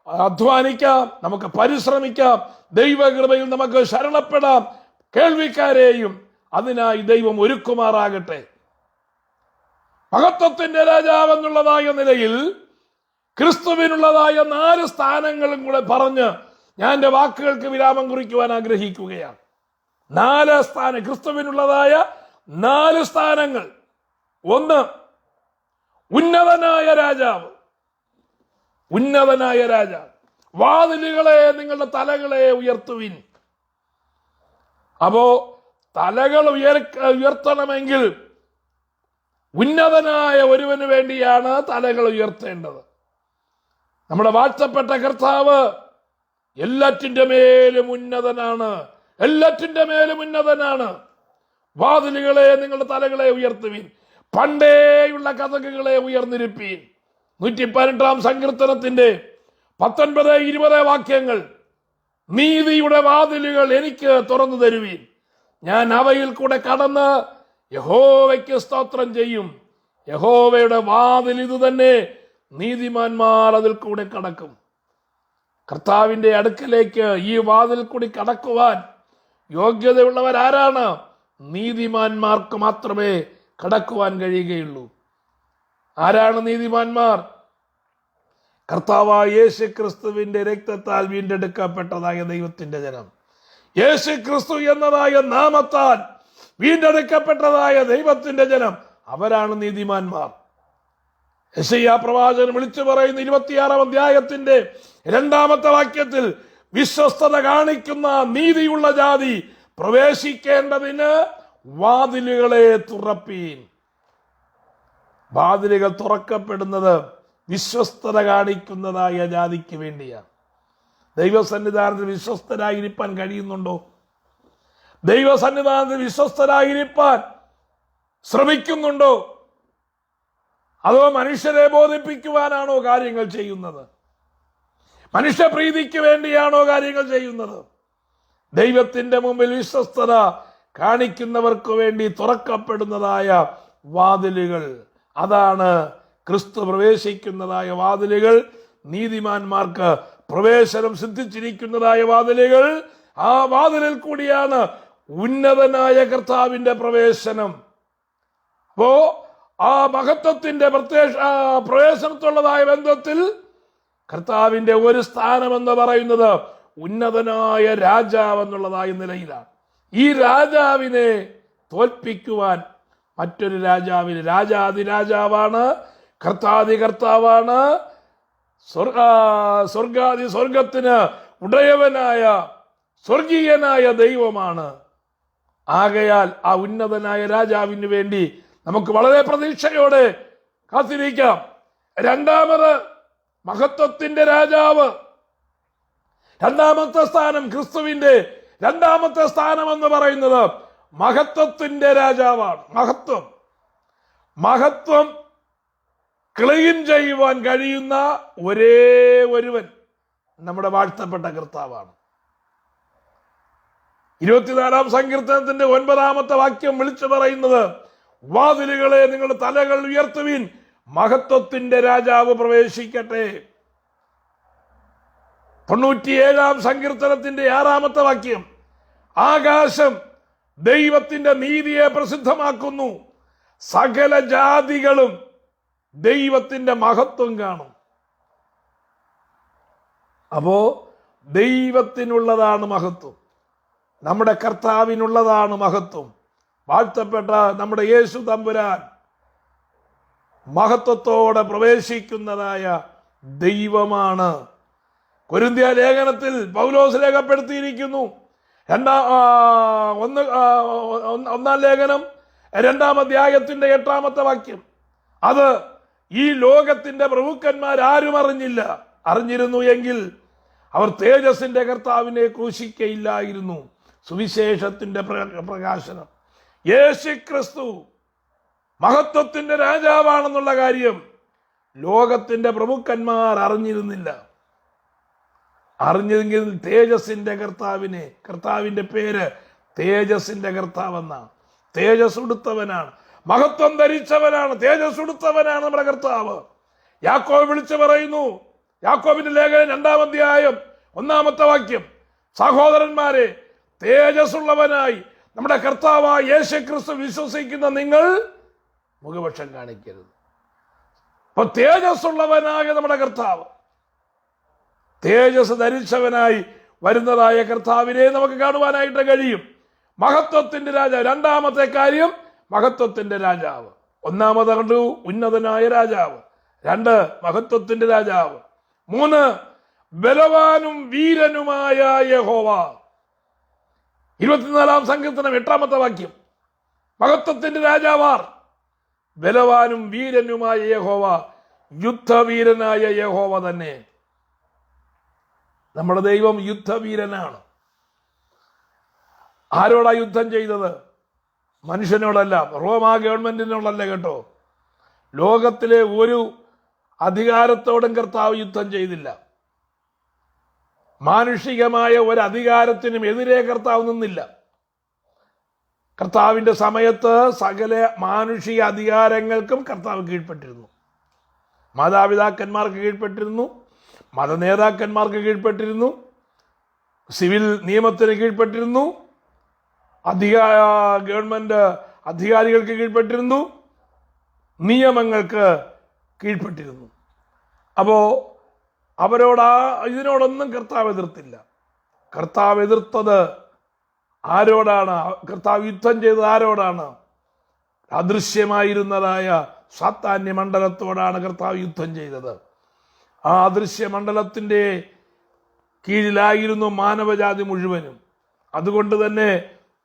[SPEAKER 1] അധ്വാനിക്കാം, നമുക്ക് പരിശ്രമിക്കാം. ദൈവകൃപയിൽ നമുക്ക് ശരണപ്പെടാം. കേൾവിക്കാരെയും അതിനായി ദൈവം ഒരുക്കുമാറാകട്ടെ. മഹത്വത്തിന്റെ രാജാവ് എന്നുള്ളതായ നിലയിൽ ക്രിസ്തുവിനുള്ളതായ 4 സ്ഥാനങ്ങളും കൂടെ പറഞ്ഞ് ഞാൻ എൻ്റെ വാക്കുകൾക്ക് വിരാമം കുറിക്കുവാൻ ആഗ്രഹിക്കുകയാണ്. 4 സ്ഥാനം, ക്രിസ്തുവിനുള്ളതായ 4 സ്ഥാനങ്ങൾ. ഒന്ന്, ഉന്നതനായ രാജാവ്. ഉന്നതനായ രാജാവ്. വാതിലുകളെ നിങ്ങളുടെ തലകളെ ഉയർത്തുവിൻ. അപ്പോ തലകൾ ഉയർത്തണമെങ്കിൽ ഉന്നതനായ ഒരുവന് വേണ്ടിയാണ് തലകൾ ഉയർത്തേണ്ടത്. നമ്മുടെ വാഴ്ത്തപ്പെട്ട കർത്താവ് എല്ലാറ്റിന്റെ മേലും ഉന്നതനാണ്, എല്ലാറ്റിന്റെ മേലും ഉന്നതനാണ്. വാതിലുകളെ നിങ്ങളുടെ തലകളെ ഉയർത്തുവിൻ, പണ്ടേയുള്ള കതകുകളെ ഉയർന്നിരിപ്പീൻ. 118 സങ്കീർത്തനത്തിന്റെ 19-20 വാക്യങ്ങൾ. നീതിയുടെ വാതിലുകൾ എനിക്ക് തുറന്നു തരുവീൻ, ഞാൻ അവയിൽ കൂടെ കടന്ന് യഹോവയ്ക്ക് സ്തോത്രം ചെയ്യും. യഹോവയുടെ വാതിൽ ഇത് തന്നെ, നീതിമാന്മാർ അതിൽ കൂടെ കടക്കും. കർത്താവിന്റെ അടുക്കലേക്ക് ഈ വാതിൽ കൂടി കടക്കുവാൻ യോഗ്യതയുള്ളവരാരാണ്? നീതിമാന്മാർക്ക് മാത്രമേ കടക്കുവാൻ കഴിയുകയുള്ളൂ. ആരാണ് നീതിമാന്മാർ? കർത്താവായ യേശു ക്രിസ്തുവിന്റെ രക്തത്താൽ വീണ്ടെടുക്കപ്പെട്ടതായ ദൈവത്തിന്റെ ജനം, യേശു ക്രിസ്തു എന്നതായ നാമത്താൽ വീണ്ടെടുക്കപ്പെട്ടതായ ദൈവത്തിന്റെ ജനം, അവരാണ് നീതിമാന്മാർ. യെശയ്യാ പ്രവാചകൻ വിളിച്ചു പറയുന്ന 26-ാം അധ്യായത്തിന്റെ 2-ാമത്തെ വാക്യത്തിൽ, വിശ്വസ്തത കാണിക്കുന്ന നീതിയുള്ള ജാതി പ്രവേശിക്കേണ്ടതിന് വാതിലുകളെ തുറപ്പീൻ. വാതിലുകൾ തുറക്കപ്പെടുന്നത് വിശ്വസ്തത കാണിക്കുന്നതായ ജാതിക്ക് വേണ്ടിയാണ്. ദൈവസന്നിധാനത്തിൽ വിശ്വസ്തരായിരിക്കാൻ കഴിയുന്നുണ്ടോ? ദൈവസന്നിധാനത്തിൽ വിശ്വസ്തരായിരിക്കാൻ ശ്രമിക്കുന്നുണ്ടോ? അതോ മനുഷ്യരെ ബോധിപ്പിക്കുവാനാണോ കാര്യങ്ങൾ ചെയ്യുന്നത്? മനുഷ്യപ്രീതിക്ക് വേണ്ടിയാണോ കാര്യങ്ങൾ ചെയ്യുന്നത്? ദൈവത്തിന്റെ മുമ്പിൽ വിശ്വസ്തത കാണിക്കുന്നവർക്ക് വേണ്ടി തുറക്കപ്പെടുന്നതായ വാതിലുകൾ, അതാണ് ക്രിസ്തു പ്രവേശിക്കുന്നതായ വാതിലുകൾ. നീതിമാന്മാർക്ക് പ്രവേശനം സിദ്ധിച്ചിരിക്കുന്നതായ വാതിലുകൾ. ആ വാതിലിൽ കൂടിയാണ് ഉന്നതനായ കർത്താവിന്റെ പ്രവേശനം. അപ്പോ ആ മഹത്വത്തിന്റെ പ്രവേശനത്തുള്ളതായ ബന്ധത്തിൽ കർത്താവിന്റെ ഒരു സ്ഥാനം എന്ന് പറയുന്നത് ഉന്നതനായ രാജാവ് എന്നുള്ളതായ നിലയിലാണ്. ഈ രാജാവിനെ തോൽപ്പിക്കുവാൻ മറ്റൊരു രാജാവിന്, രാജാതിരാജാവാണ്, കർത്താതി കർത്താവാണ്, സ്വർഗത്തിന് ഉടയവനായ സ്വർഗീയനായ ദൈവമാണ്. ആകയാൽ ആ ഉന്നതനായ രാജാവിന് വേണ്ടി നമുക്ക് വളരെ പ്രതീക്ഷയോടെ കാത്തിരിക്കാം. രണ്ടാമത്, മഹത്വത്തിന്റെ രാജാവ്. രണ്ടാമത്തെ സ്ഥാനം ക്രിസ്തുവിന്റെ രണ്ടാമത്തെ സ്ഥാനം എന്ന് പറയുന്നത് മഹത്വത്തിന്റെ രാജാവാണ്. മഹത്വം ക്ലെയിം ചെയ്യുവാൻ കഴിയുന്ന ഒരേ ഒരുവൻ നമ്മുടെ വാഴ്ത്തപ്പെട്ട കർത്താവാണ്. 24-ാം സങ്കീർത്തനത്തിന്റെ 9-ാമത്തെ വാക്യം വിളിച്ചു പറയുന്നത്, വാതിലുകളെ നിങ്ങളുടെ തലകൾ ഉയർത്തുവിൻ, മഹത്വത്തിന്റെ രാജാവ് പ്രവേശിക്കട്ടെ. 97-ാം സങ്കീർത്തനത്തിന്റെ 6-ാമത്തെ വാക്യം, ആകാശം ദൈവത്തിന്റെ നീതിയെ പ്രസിദ്ധമാക്കുന്നു, സകല ജാതികളും ദൈവത്തിന്റെ മഹത്വം കാണും. അപ്പോ ദൈവത്തിനുള്ളതാണ് മഹത്വം, നമ്മുടെ കർത്താവിനുള്ളതാണ് മഹത്വം. വാഴ്ത്തപ്പെട്ട നമ്മുടെ യേശു തമ്പുരാൻ മഹത്വത്തോടെ പ്രവേശിക്കുന്നതായ ദൈവമാണ്. കൊരിന്ത്യ ലേഖനത്തിൽ പൗലോസ് രേഖപ്പെടുത്തിയിരിക്കുന്നു, 1-ാം ലേഖനം 2-ാം അധ്യായത്തിന്റെ 8-ാമത്തെ വാക്യം, അത് ഈ ലോകത്തിന്റെ പ്രഭുക്കന്മാർ ആരും അറിഞ്ഞില്ല, അറിഞ്ഞിരുന്നു എങ്കിൽ അവർ തേജസ്സിന്റെ കർത്താവിനെ ക്രൂശിക്കയില്ലായിരുന്നു. സുവിശേഷത്തിന്റെ പ്രകാശനം, യേശുക്രിസ്തു മഹത്വത്തിന്റെ രാജാവാണെന്നുള്ള കാര്യം ലോകത്തിന്റെ പ്രഭുക്കന്മാർ അറിഞ്ഞിരുന്നില്ല. അറിഞ്ഞെങ്കിൽ തേജസ്സിന്റെ കർത്താവിന്റെ പേര് തേജസ്സിന്റെ കർത്താവെന്നാണ്. തേജസ് ഉടുത്തവനാണ്, മഹത്വം ധരിച്ചവനാണ്, തേജസ് ഉടുത്തവനാണ് നമ്മുടെ കർത്താവ്. യാക്കോബ് വിളിച്ചു പറയുന്നു, യാക്കോബിന്റെ ലേഖനം 2-ാം അധ്യായം 1-ാമത്തെ വാക്യം, സഹോദരന്മാരെ, തേജസ്സുള്ളവനായി നമ്മുടെ കർത്താവായ യേശുക്രിസ്തു വിശ്വസിക്കുന്ന നിങ്ങൾ മുഖപക്ഷം കാണിക്കരുത്. അപ്പൊ തേജസ്സുള്ളവനായ നമ്മുടെ കർത്താവ്, തേജസ് ധരിച്ചവനായി വരുന്നതായ കർത്താവിനെ നമുക്ക് കാണുവാനായിട്ട് കഴിയും. മഹത്വത്തിന്റെ രാജാവ്. രണ്ടാമത്തെ കാര്യം മഹത്വത്തിന്റെ രാജാവ്. ഒന്നാമത് കണ്ടു ഉന്നതനായ രാജാവ്, 2 മഹത്വത്തിന്റെ രാജാവ്, 3 ബലവാനും വീരനുമായ യഹോവ. 24-ാം സങ്കീർത്തനം 8-ാമത്തെ വാക്യം, മഹത്വത്തിന്റെ രാജാവാർ, ബലവാനും വീരനുമായ യഹോവ, യുദ്ധവീരനായ യഹോവ തന്നെ. നമ്മുടെ ദൈവം യുദ്ധവീരനാണ്. ആരോടാ യുദ്ധം ചെയ്തത്? മനുഷ്യനോടല്ല, റോമാ ഗവൺമെന്റിനോടല്ല കേട്ടോ. ലോകത്തിലെ ഒരു അധികാരത്തോടും കർത്താവ് യുദ്ധം ചെയ്തില്ല. മാനുഷികമായ ഒരു അധികാരത്തിനും എതിരെ കർത്താവ് നിന്നില്ല. കർത്താവിന്റെ സമയത്ത് സകല മാനുഷിക അധികാരങ്ങൾക്കും കർത്താവ് കീഴ്പ്പെട്ടിരുന്നു. മാതാപിതാക്കന്മാർക്ക് കീഴ്പ്പെട്ടിരുന്നു, മതനേതാക്കന്മാർക്ക് കീഴ്പ്പെട്ടിരുന്നു, സിവിൽ നിയമത്തിന് കീഴ്പ്പെട്ടിരുന്നു, ഗവൺമെന്റ് അധികാരികൾക്ക് കീഴ്പ്പെട്ടിരുന്നു, നിയമങ്ങൾക്ക് കീഴ്പ്പെട്ടിരുന്നു. അപ്പോ ഇതിനോടൊന്നും കർത്താവ് എതിർത്തില്ല. കർത്താവ് എതിർത്തത് ആരോടാണ്? കർത്താവ് യുദ്ധം ചെയ്തത് ആരോടാണ്? അദൃശ്യമായിരുന്നതായ സാത്താന്യ മണ്ഡലത്തോടാണ് കർത്താവ് യുദ്ധം ചെയ്തത്. ആ അദൃശ്യ മണ്ഡലത്തിന്റെ കീഴിലായിരുന്നു മാനവജാതി മുഴുവനും. അതുകൊണ്ട് തന്നെ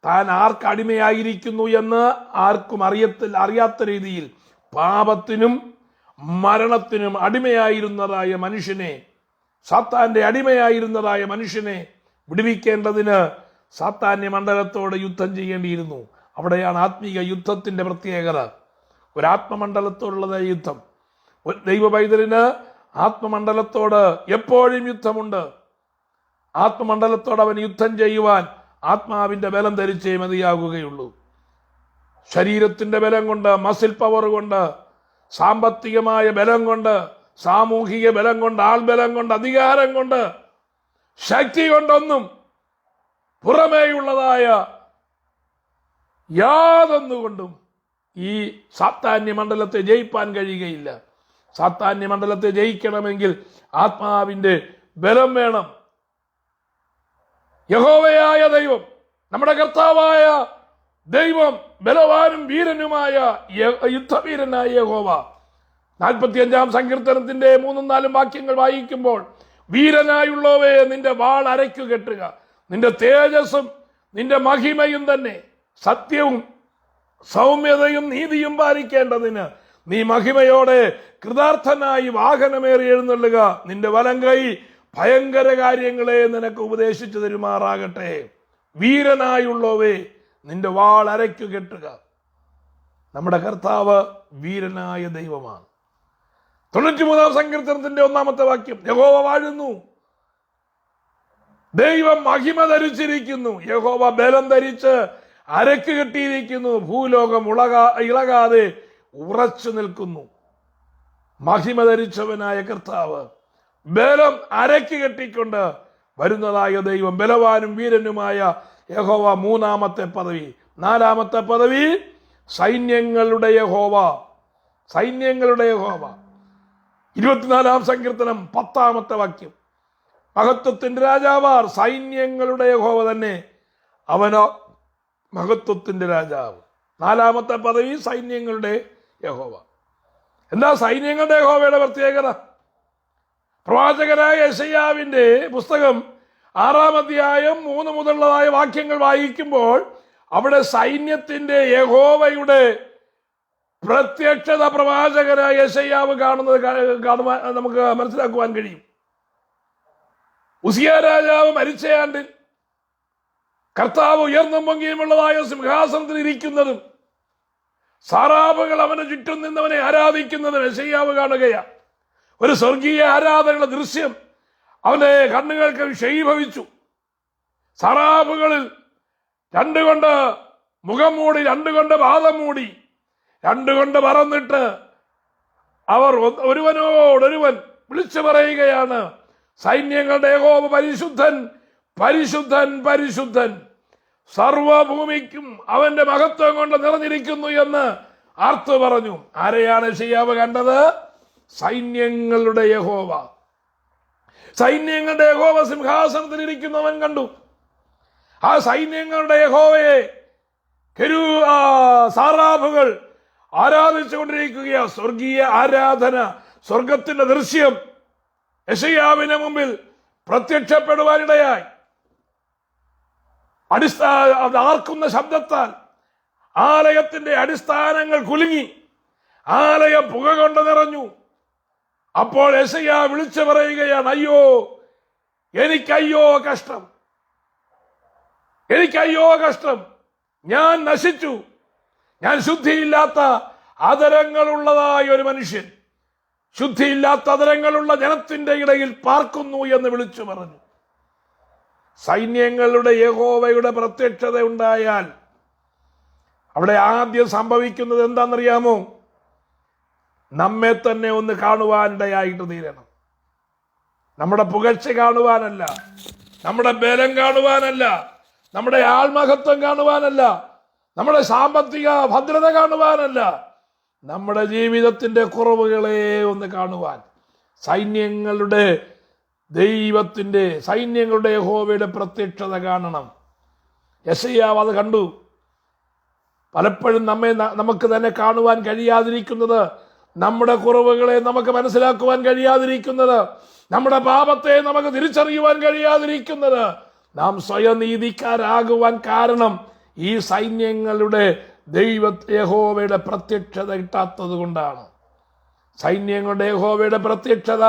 [SPEAKER 1] താൻ ആർക്ക് അടിമയായിരിക്കുന്നു എന്ന് ആർക്കും അറിയാത്ത രീതിയിൽ പാപത്തിനും മരണത്തിനും അടിമയായിരുന്നതായ മനുഷ്യനെ, സാത്താന്റെ അടിമയായിരുന്നതായ മനുഷ്യനെ വിടുവിക്കേണ്ടതിന് സാത്താന്യ മണ്ഡലത്തോട് യുദ്ധം ചെയ്യേണ്ടിയിരുന്നു. അവിടെയാണ് ആത്മീക യുദ്ധത്തിന്റെ പ്രത്യേകത. ഒരു ആത്മമണ്ഡലത്തോടുള്ളതായ യുദ്ധം. ഒരു ദൈവ പൈതലിന് ആത്മമണ്ഡലത്തോട് എപ്പോഴും യുദ്ധമുണ്ട്. ആത്മമണ്ഡലത്തോട് അവൻ യുദ്ധം ചെയ്യുവാൻ ആത്മാവിന്റെ ബലം ധരിച്ചേ മതിയാകുകയുള്ളൂ. ശരീരത്തിന്റെ ബലം കൊണ്ട്, മസിൽ പവർ കൊണ്ട്, സാമ്പത്തികമായ ബലം കൊണ്ട്, സാമൂഹിക ബലം കൊണ്ട്, ആൾബലം കൊണ്ട്, അധികാരം കൊണ്ട്, ശക്തി കൊണ്ടൊന്നും പുറമേയുള്ളതായ യാതൊന്നുകൊണ്ടും ഈ സാത്താന്യ മണ്ഡലത്തെ ജയിപ്പാൻ കഴിയുകയില്ല. സാത്താന്യ മണ്ഡലത്തെ ജയിക്കണമെങ്കിൽ ആത്മാവിന്റെ ബലം വേണം. യഹോവയായ ദൈവം, നമ്മുടെ കർത്താവായ ദൈവം, ബലവാനും വീരനുമായ യുദ്ധവീരനായ യഹോവ. 45-ാം സങ്കീർത്തനത്തിന്റെ 3-4 വാക്യങ്ങൾ വായിക്കുമ്പോൾ, വീരനായുള്ളവേ നിന്റെ വാൾ അരയ്ക്കു കെട്ടുക, നിന്റെ തേജസ്സും നിന്റെ മഹിമയും തന്നെ സത്യവും സൗമ്യതയും നീതിയും പാലിക്കേണ്ടതിന് നീ മഹിമയോടെ കൃതാർത്ഥനായി വാഹനമേറി എഴുന്നള്ളുക, നിന്റെ വലം കൈ ഭയങ്കര കാര്യങ്ങളെ നിനക്ക് ഉപദേശിച്ചു തരുമാറാകട്ടെ. വീരനായുള്ളവേ നിന്റെ വാൾ അരയ്ക്കു കെട്ടുക. നമ്മുടെ കർത്താവ് വീരനായ ദൈവമാണ്. 93-ാം സങ്കീർത്തനത്തിന്റെ 1-ാമത്തെ വാക്യം, യഹോവ വാഴുന്നു, ദൈവം മഹിമ ധരിച്ചിരിക്കുന്നു, യഹോവ ബലം ധരിച്ച് അരക്ക് കെട്ടിയിരിക്കുന്നു, ഭൂലോകം ഇളകാതെ ഉറച്ചു നിൽക്കുന്നു. മഹിമ ധരിച്ചവനായ കർത്താവ് ബലം അരക്ക് കെട്ടിക്കൊണ്ട് വരുന്നതായ ദൈവം, ബലവാനും വീരനുമായ യഹോവ 3-ാമത്തെ പദവി. 4-ാമത്തെ പദവി സൈന്യങ്ങളുടെ യഹോവ. സൈന്യങ്ങളുടെ യഹോവ. 24-ാം സങ്കീർത്തനം 10-ാമത്തെ വാക്യം, മഹത്വത്തിന്റെ രാജാവാർ സൈന്യങ്ങളുടെ യഹോവ തന്നെ, അവനോ മഹത്വത്തിന്റെ രാജാവ്. 4-ാമത്തെ പദവി സൈന്യങ്ങളുടെ യഹോവ. എന്താ സൈന്യങ്ങളുടെ യഹോവയുടെ പ്രത്യേകത? പ്രവാചകനായ യെശയ്യാവിന്റെ പുസ്തകം 6-ാം അധ്യായം 3 മുതലുള്ളതായ വാക്യങ്ങൾ വായിക്കുമ്പോൾ അവിടെ സൈന്യത്തിന്റെ യഹോവയുടെ പ്രത്യക്ഷത പ്രവാചകനായ യെശയ്യാവ് കാണുവാൻ നമുക്ക് മനസ്സിലാക്കുവാൻ കഴിയും. ഉസിയ രാജാവ് മരിച്ചയാണ്ടിൽ കർത്താവ് ഉയർന്നും പൊങ്ങിയുമുള്ളതായ സിംഹാസനത്തിൽ ഇരിക്കുന്നതും സാറാബുകൾ അവന് ചുറ്റും നിന്നവനെ ആരാധിക്കുന്നതും യെശയ്യാവ് കാണുകയാണ്. ഒരു സ്വർഗീയ ആരാധനയുടെ ദൃശ്യം അവന്റെ കണ്ണുകൾക്ക് ക്ഷയീഭവിച്ചു. സറാബുകളിൽ 2 കൊണ്ട് മുഖം മൂടി, 2 കൊണ്ട് പാദം മൂടി, 2 കൊണ്ട് പറന്നിട്ട് അവർ ഒരുവനോടൊരുവൻ വിളിച്ചു പറയുകയാണ്, സൈന്യങ്ങളുടെ യഹോവ പരിശുദ്ധൻ, പരിശുദ്ധൻ, പരിശുദ്ധൻ, സർവഭൂമിക്കും അവന്റെ മഹത്വം കൊണ്ട് നിറഞ്ഞിരിക്കുന്നു എന്ന് ആർത്തു പറഞ്ഞു. ആരെയാണ് യെശയ്യാവ് കണ്ടത്? സൈന്യങ്ങളുടെ യഹോവ. സൈന്യങ്ങളുടെ യഹോവ സിംഹാസനത്തിൽ ഇരിക്കുന്നവൻ കണ്ടു. ആ സൈന്യങ്ങളുടെ യഹോവയെ സാറാഫുകൾ ആരാധിച്ചു കൊണ്ടിരിക്കുകയാ. സ്വർഗീയ ആരാധന, സ്വർഗത്തിന്റെ ദൃശ്യം യെശയ്യാവിന് മുമ്പിൽ പ്രത്യക്ഷപ്പെടുവാനിടയായി. ആർക്കുന്ന ശബ്ദത്താൽ ആലയത്തിന്റെ അടിസ്ഥാനങ്ങൾ കുലുങ്ങി, ആലയം പുക കൊണ്ട് നിറഞ്ഞു. അപ്പോൾ യെശയ്യാ വിളിച്ചു പറയുകയാണ്, അയ്യോ എനിക്കയ്യോ കഷ്ടം, എനിക്കയ്യോ കഷ്ടം, ഞാൻ നശിച്ചു, ഞാൻ ശുദ്ധിയില്ലാത്ത അതരങ്ങളുള്ളതായ ഒരു മനുഷ്യൻ, ശുദ്ധിയില്ലാത്ത അതരങ്ങളുള്ള ജനത്തിന്റെ ഇടയിൽ പാർക്കുന്നു എന്ന് വിളിച്ചു പറഞ്ഞു. സൈന്യങ്ങളുടെ യഹോവയുടെ പ്രത്യക്ഷത ഉണ്ടായാൽ അവിടെ ആദ്യം സംഭവിക്കുന്നത് എന്താണെന്നറിയാമോ? നമ്മെ തന്നെ ഒന്ന് കാണുവാനിടയായിട്ട് തീരണം. നമ്മുടെ പുകഴ്ച കാണുവാനല്ല, നമ്മുടെ ബലം കാണുവാനല്ല, നമ്മുടെ ആൾമഹത്വം കാണുവാനല്ല, നമ്മുടെ സാമ്പത്തിക ഭദ്രത കാണുവാനല്ല, നമ്മുടെ ജീവിതത്തിന്റെ കുറവുകളെ ഒന്ന് കാണുവാൻ സൈന്യങ്ങളുടെ ദൈവത്തിന്റെ, സൈന്യങ്ങളുടെ യഹോവയുടെ പ്രത്യക്ഷത കാണണം. യെശയ്യാവ് അത് കണ്ടു. പലപ്പോഴും നമുക്ക് തന്നെ കാണുവാൻ കഴിയാതിരിക്കുന്നത്, നമ്മുടെ കുറവുകളെ നമുക്ക് മനസ്സിലാക്കുവാൻ കഴിയാതിരിക്കുന്നത്, നമ്മുടെ പാപത്തെ നമുക്ക് തിരിച്ചറിയുവാൻ കഴിയാതിരിക്കുന്നത്, നാം സ്വയം നീതിക്കാരാകുവാൻ കാരണം ഈ സൈന്യങ്ങളുടെ യഹോവയുടെ പ്രത്യക്ഷത കിട്ടാത്തത് കൊണ്ടാണ്. സൈന്യങ്ങളുടെ യഹോവയുടെ പ്രത്യക്ഷത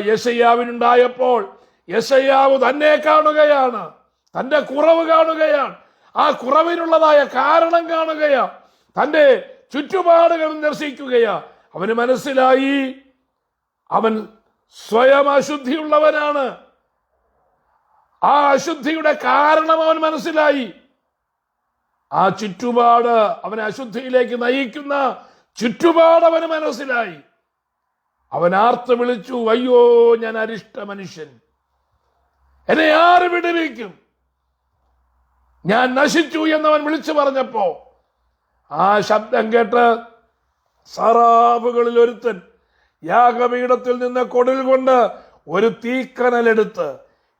[SPEAKER 1] യെശയ്യാവിനുണ്ടായപ്പോൾ യെശയ്യാവ് തന്നെ കാണുകയാണ്, തന്റെ കുറവ് കാണുകയാണ്, ആ കുറവിനുള്ളതായ കാരണം കാണുകയാണ്, തന്റെ ചുറ്റുപാടുകൾ ദർശിക്കുകയാ. അവന് മനസ്സിലായി അവൻ സ്വയം അശുദ്ധിയുള്ളവനാണ്. ആ അശുദ്ധിയുടെ കാരണം അവൻ മനസ്സിലായി. ആ ചുറ്റുപാട്, അവനെ അശുദ്ധിയിലേക്ക് നയിക്കുന്ന ചുറ്റുപാട് അവന് മനസ്സിലായി. അവൻ ആർത്ത് വിളിച്ചു, അയ്യോ ഞാൻ അരിഷ്ട മനുഷ്യൻ, എന്നെ ആര് വിടുവിക്കും, ഞാൻ നശിച്ചു എന്നവൻ വിളിച്ചു പറഞ്ഞപ്പോ ആ ശബ്ദം കേട്ട് സറാഫുകളിൽ ഒരുത്തൻ യാഗപീഠത്തിൽ നിന്ന് കൊടിൽ കൊണ്ട് ഒരു തീക്കനലെടുത്ത്,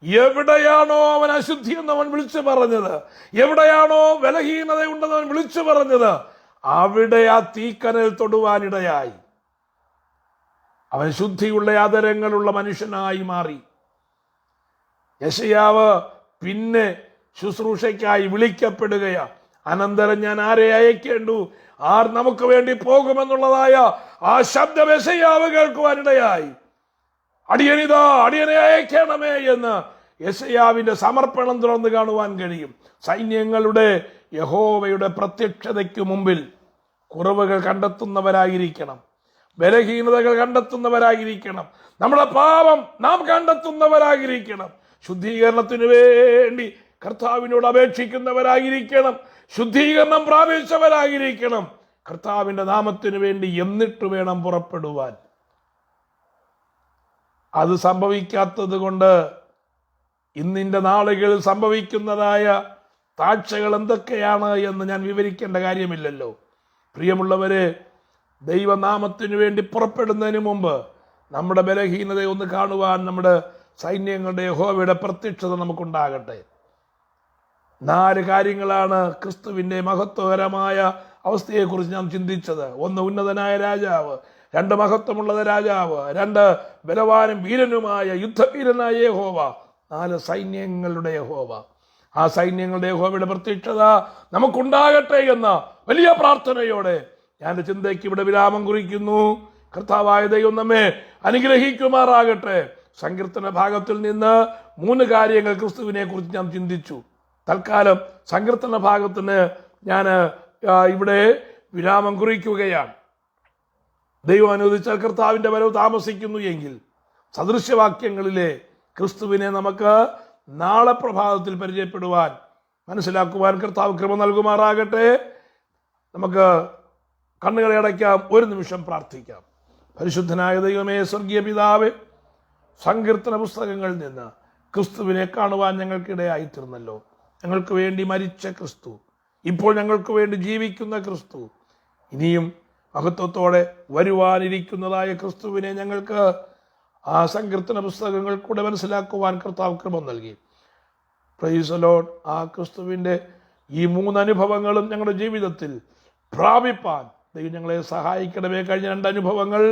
[SPEAKER 1] എവിടെയാണോ അവൻ അശുദ്ധി എന്നവൻ വിളിച്ചു പറഞ്ഞത്, എവിടെയാണോ ബലഹീനത ഉണ്ടെന്നവൻ വിളിച്ചു പറഞ്ഞത്, അവിടെ ആ തീക്കനൽ തൊടുവാനിടയായി. അവൻ ശുദ്ധിയുള്ള ആദരങ്ങളുള്ള മനുഷ്യനായി മാറി. യെശയ്യാവ് പിന്നെ ശുശ്രൂഷയ്ക്കായി വിളിക്കപ്പെടുകയാ. അനന്തരം ഞാൻ ആരെ അയക്കേണ്ടു, ആർ നമുക്ക് വേണ്ടി പോകുമെന്നുള്ളതായ ആ ശബ്ദം യെശയ്യാവ് കേൾക്കുവാനിടയായി. അടിയനിതാ, അടിയനെ അയക്കണമേ എന്ന് യെശയ്യാവിന്റെ സമർപ്പണം തുറന്ന് കാണുവാൻ കഴിയും. സൈന്യങ്ങളുടെ യഹോവയുടെ പ്രത്യക്ഷതയ്ക്ക് മുമ്പിൽ കുറവുകൾ കണ്ടെത്തുന്നവരായിരിക്കണം, ബലഹീനതകൾ കണ്ടെത്തുന്നവരായിരിക്കണം, നമ്മുടെ പാപം നാം കണ്ടെത്തുന്നവരായിരിക്കണം, ശുദ്ധീകരണത്തിന് വേണ്ടി കർത്താവിനോട് അപേക്ഷിക്കുന്നവരായിരിക്കണം, ശുദ്ധീകരണം പ്രാപിച്ചവരായിരിക്കണം, കർത്താവിന്റെ നാമത്തിന് വേണ്ടി എന്നിട്ട് വേണം പുറപ്പെടുവാൻ. അത് സംഭവിക്കാത്തത് കൊണ്ട് ഇന്നിന്റെ നാളുകളിൽ സംഭവിക്കുന്നതായ താഴ്ചകൾ എന്തൊക്കെയാണ് എന്ന് ഞാൻ വിവരിക്കേണ്ട കാര്യമില്ലല്ലോ. പ്രിയമുള്ളവരെ, ദൈവനാമത്തിനു വേണ്ടി പുറപ്പെടുന്നതിന് മുമ്പ് നമ്മുടെ ബലഹീനതയെ ഒന്ന് കാണുവാൻ നമ്മുടെ സൈന്യങ്ങളുടെ യഹോവയുടെ പ്രത്യക്ഷത നമുക്കുണ്ടാകട്ടെ. 4 കാര്യങ്ങളാണ് ക്രിസ്തുവിന്റെ മഹത്വകരമായ അവസ്ഥയെക്കുറിച്ച് നാം ചിന്തിച്ചത്. 1, ഉന്നതനായ രാജാവ്. 2, മഹത്വമുള്ളത് രാജാവ്. 2, ബലവാനും വീരനുമായ യുദ്ധവീരനായ യഹോവ. 4, സൈന്യങ്ങളുടെ യഹോവ. ആ സൈന്യങ്ങളുടെ യഹോവയുടെ പ്രത്യക്ഷത നമുക്കുണ്ടാകട്ടെ എന്ന വലിയ പ്രാർത്ഥനയോടെ ഞാൻ ചിന്തയ്ക്ക് ഇവിടെ വിരാമം കുറിക്കുന്നു. കർത്താവായ ദൈവം നമ്മെ അനുഗ്രഹിക്കുമാറാകട്ടെ. സങ്കീർത്തന ഭാഗത്തിൽ നിന്ന് 3 കാര്യങ്ങൾ ക്രിസ്തുവിനെ കുറിച്ച് ഞാൻ ചിന്തിച്ചു. തൽക്കാലം സങ്കീർത്തന ഭാഗത്തിന് ഞാൻ ഇവിടെ വിരാമം കുറിക്കുകയാണ്. ദൈവം അനുവദിച്ചാൽ കർത്താവിന്റെ വരവ് താമസിക്കുന്നു എങ്കിൽ സദൃശ്യവാക്യങ്ങളിലെ ക്രിസ്തുവിനെ നമുക്ക് നാളെ പ്രഭാതത്തിൽ പരിചയപ്പെടുവാൻ, മനസ്സിലാക്കുവാൻ കർത്താവ് കൃപ നൽകുമാറാകട്ടെ. നമുക്ക് കണ്ണുകളെ അടയ്ക്കാം, ഒരു നിമിഷം പ്രാർത്ഥിക്കാം. പരിശുദ്ധനായ ദൈവമേ, സ്വർഗീയ പിതാവേ, സങ്കീർത്തന പുസ്തകങ്ങളിൽ നിന്ന് ക്രിസ്തുവിനെ കാണുവാൻ ഞങ്ങൾക്കിടയായിത്തീർന്നല്ലോ. ഞങ്ങൾക്ക് വേണ്ടി മരിച്ച ക്രിസ്തു, ഇപ്പോൾ ഞങ്ങൾക്ക് വേണ്ടി ജീവിക്കുന്ന ക്രിസ്തു, ഇനിയും മഹത്വത്തോടെ വരുവാനിരിക്കുന്നതായ ക്രിസ്തുവിനെ ഞങ്ങൾക്ക് ആ സങ്കീർത്തന പുസ്തകങ്ങൾ കൂടെ മനസ്സിലാക്കുവാൻ കർത്താവ് കൃപ നൽകി. Praise the Lord. ആ ക്രിസ്തുവിൻ്റെ ഈ 3 അനുഭവങ്ങളും ഞങ്ങളുടെ ജീവിതത്തിൽ പ്രാപിപ്പാൻ ദൈവം ഞങ്ങളെ സഹായിക്കണമേ. കഴിഞ്ഞ 2 അനുഭവങ്ങൾ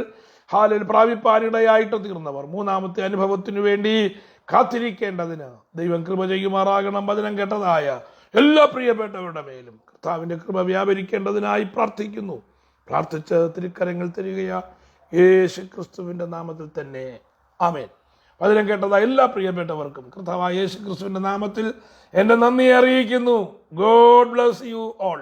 [SPEAKER 1] ഹാലിൽ പ്രാപിപ്പാനിടയായിട്ട് തീർന്നവർ 3-ാമത്തെ അനുഭവത്തിനു വേണ്ടി കാത്തിരിക്കേണ്ടതിന് ദൈവം കൃപ ചെയ്യുമാറാകണം. വചനം കേട്ടതായ എല്ലാ പ്രിയപ്പെട്ടവരുടെ മേലും കർത്താവിൻ്റെ കൃപ വ്യാപരിക്കേണ്ടതിനായി പ്രാർത്ഥിക്കുന്നു. പ്രാർത്ഥിച്ച് തിരുക്കരങ്ങൾ തരികയാ യേശു ക്രിസ്തുവിൻ്റെ നാമത്തിൽ തന്നെ, ആമേൻ. വചനം കേട്ടതായ എല്ലാ പ്രിയപ്പെട്ടവർക്കും കർത്താവായ യേശു ക്രിസ്തുവിൻ്റെ നാമത്തിൽ എൻ്റെ നന്ദി അറിയിക്കുന്നു. God bless you all.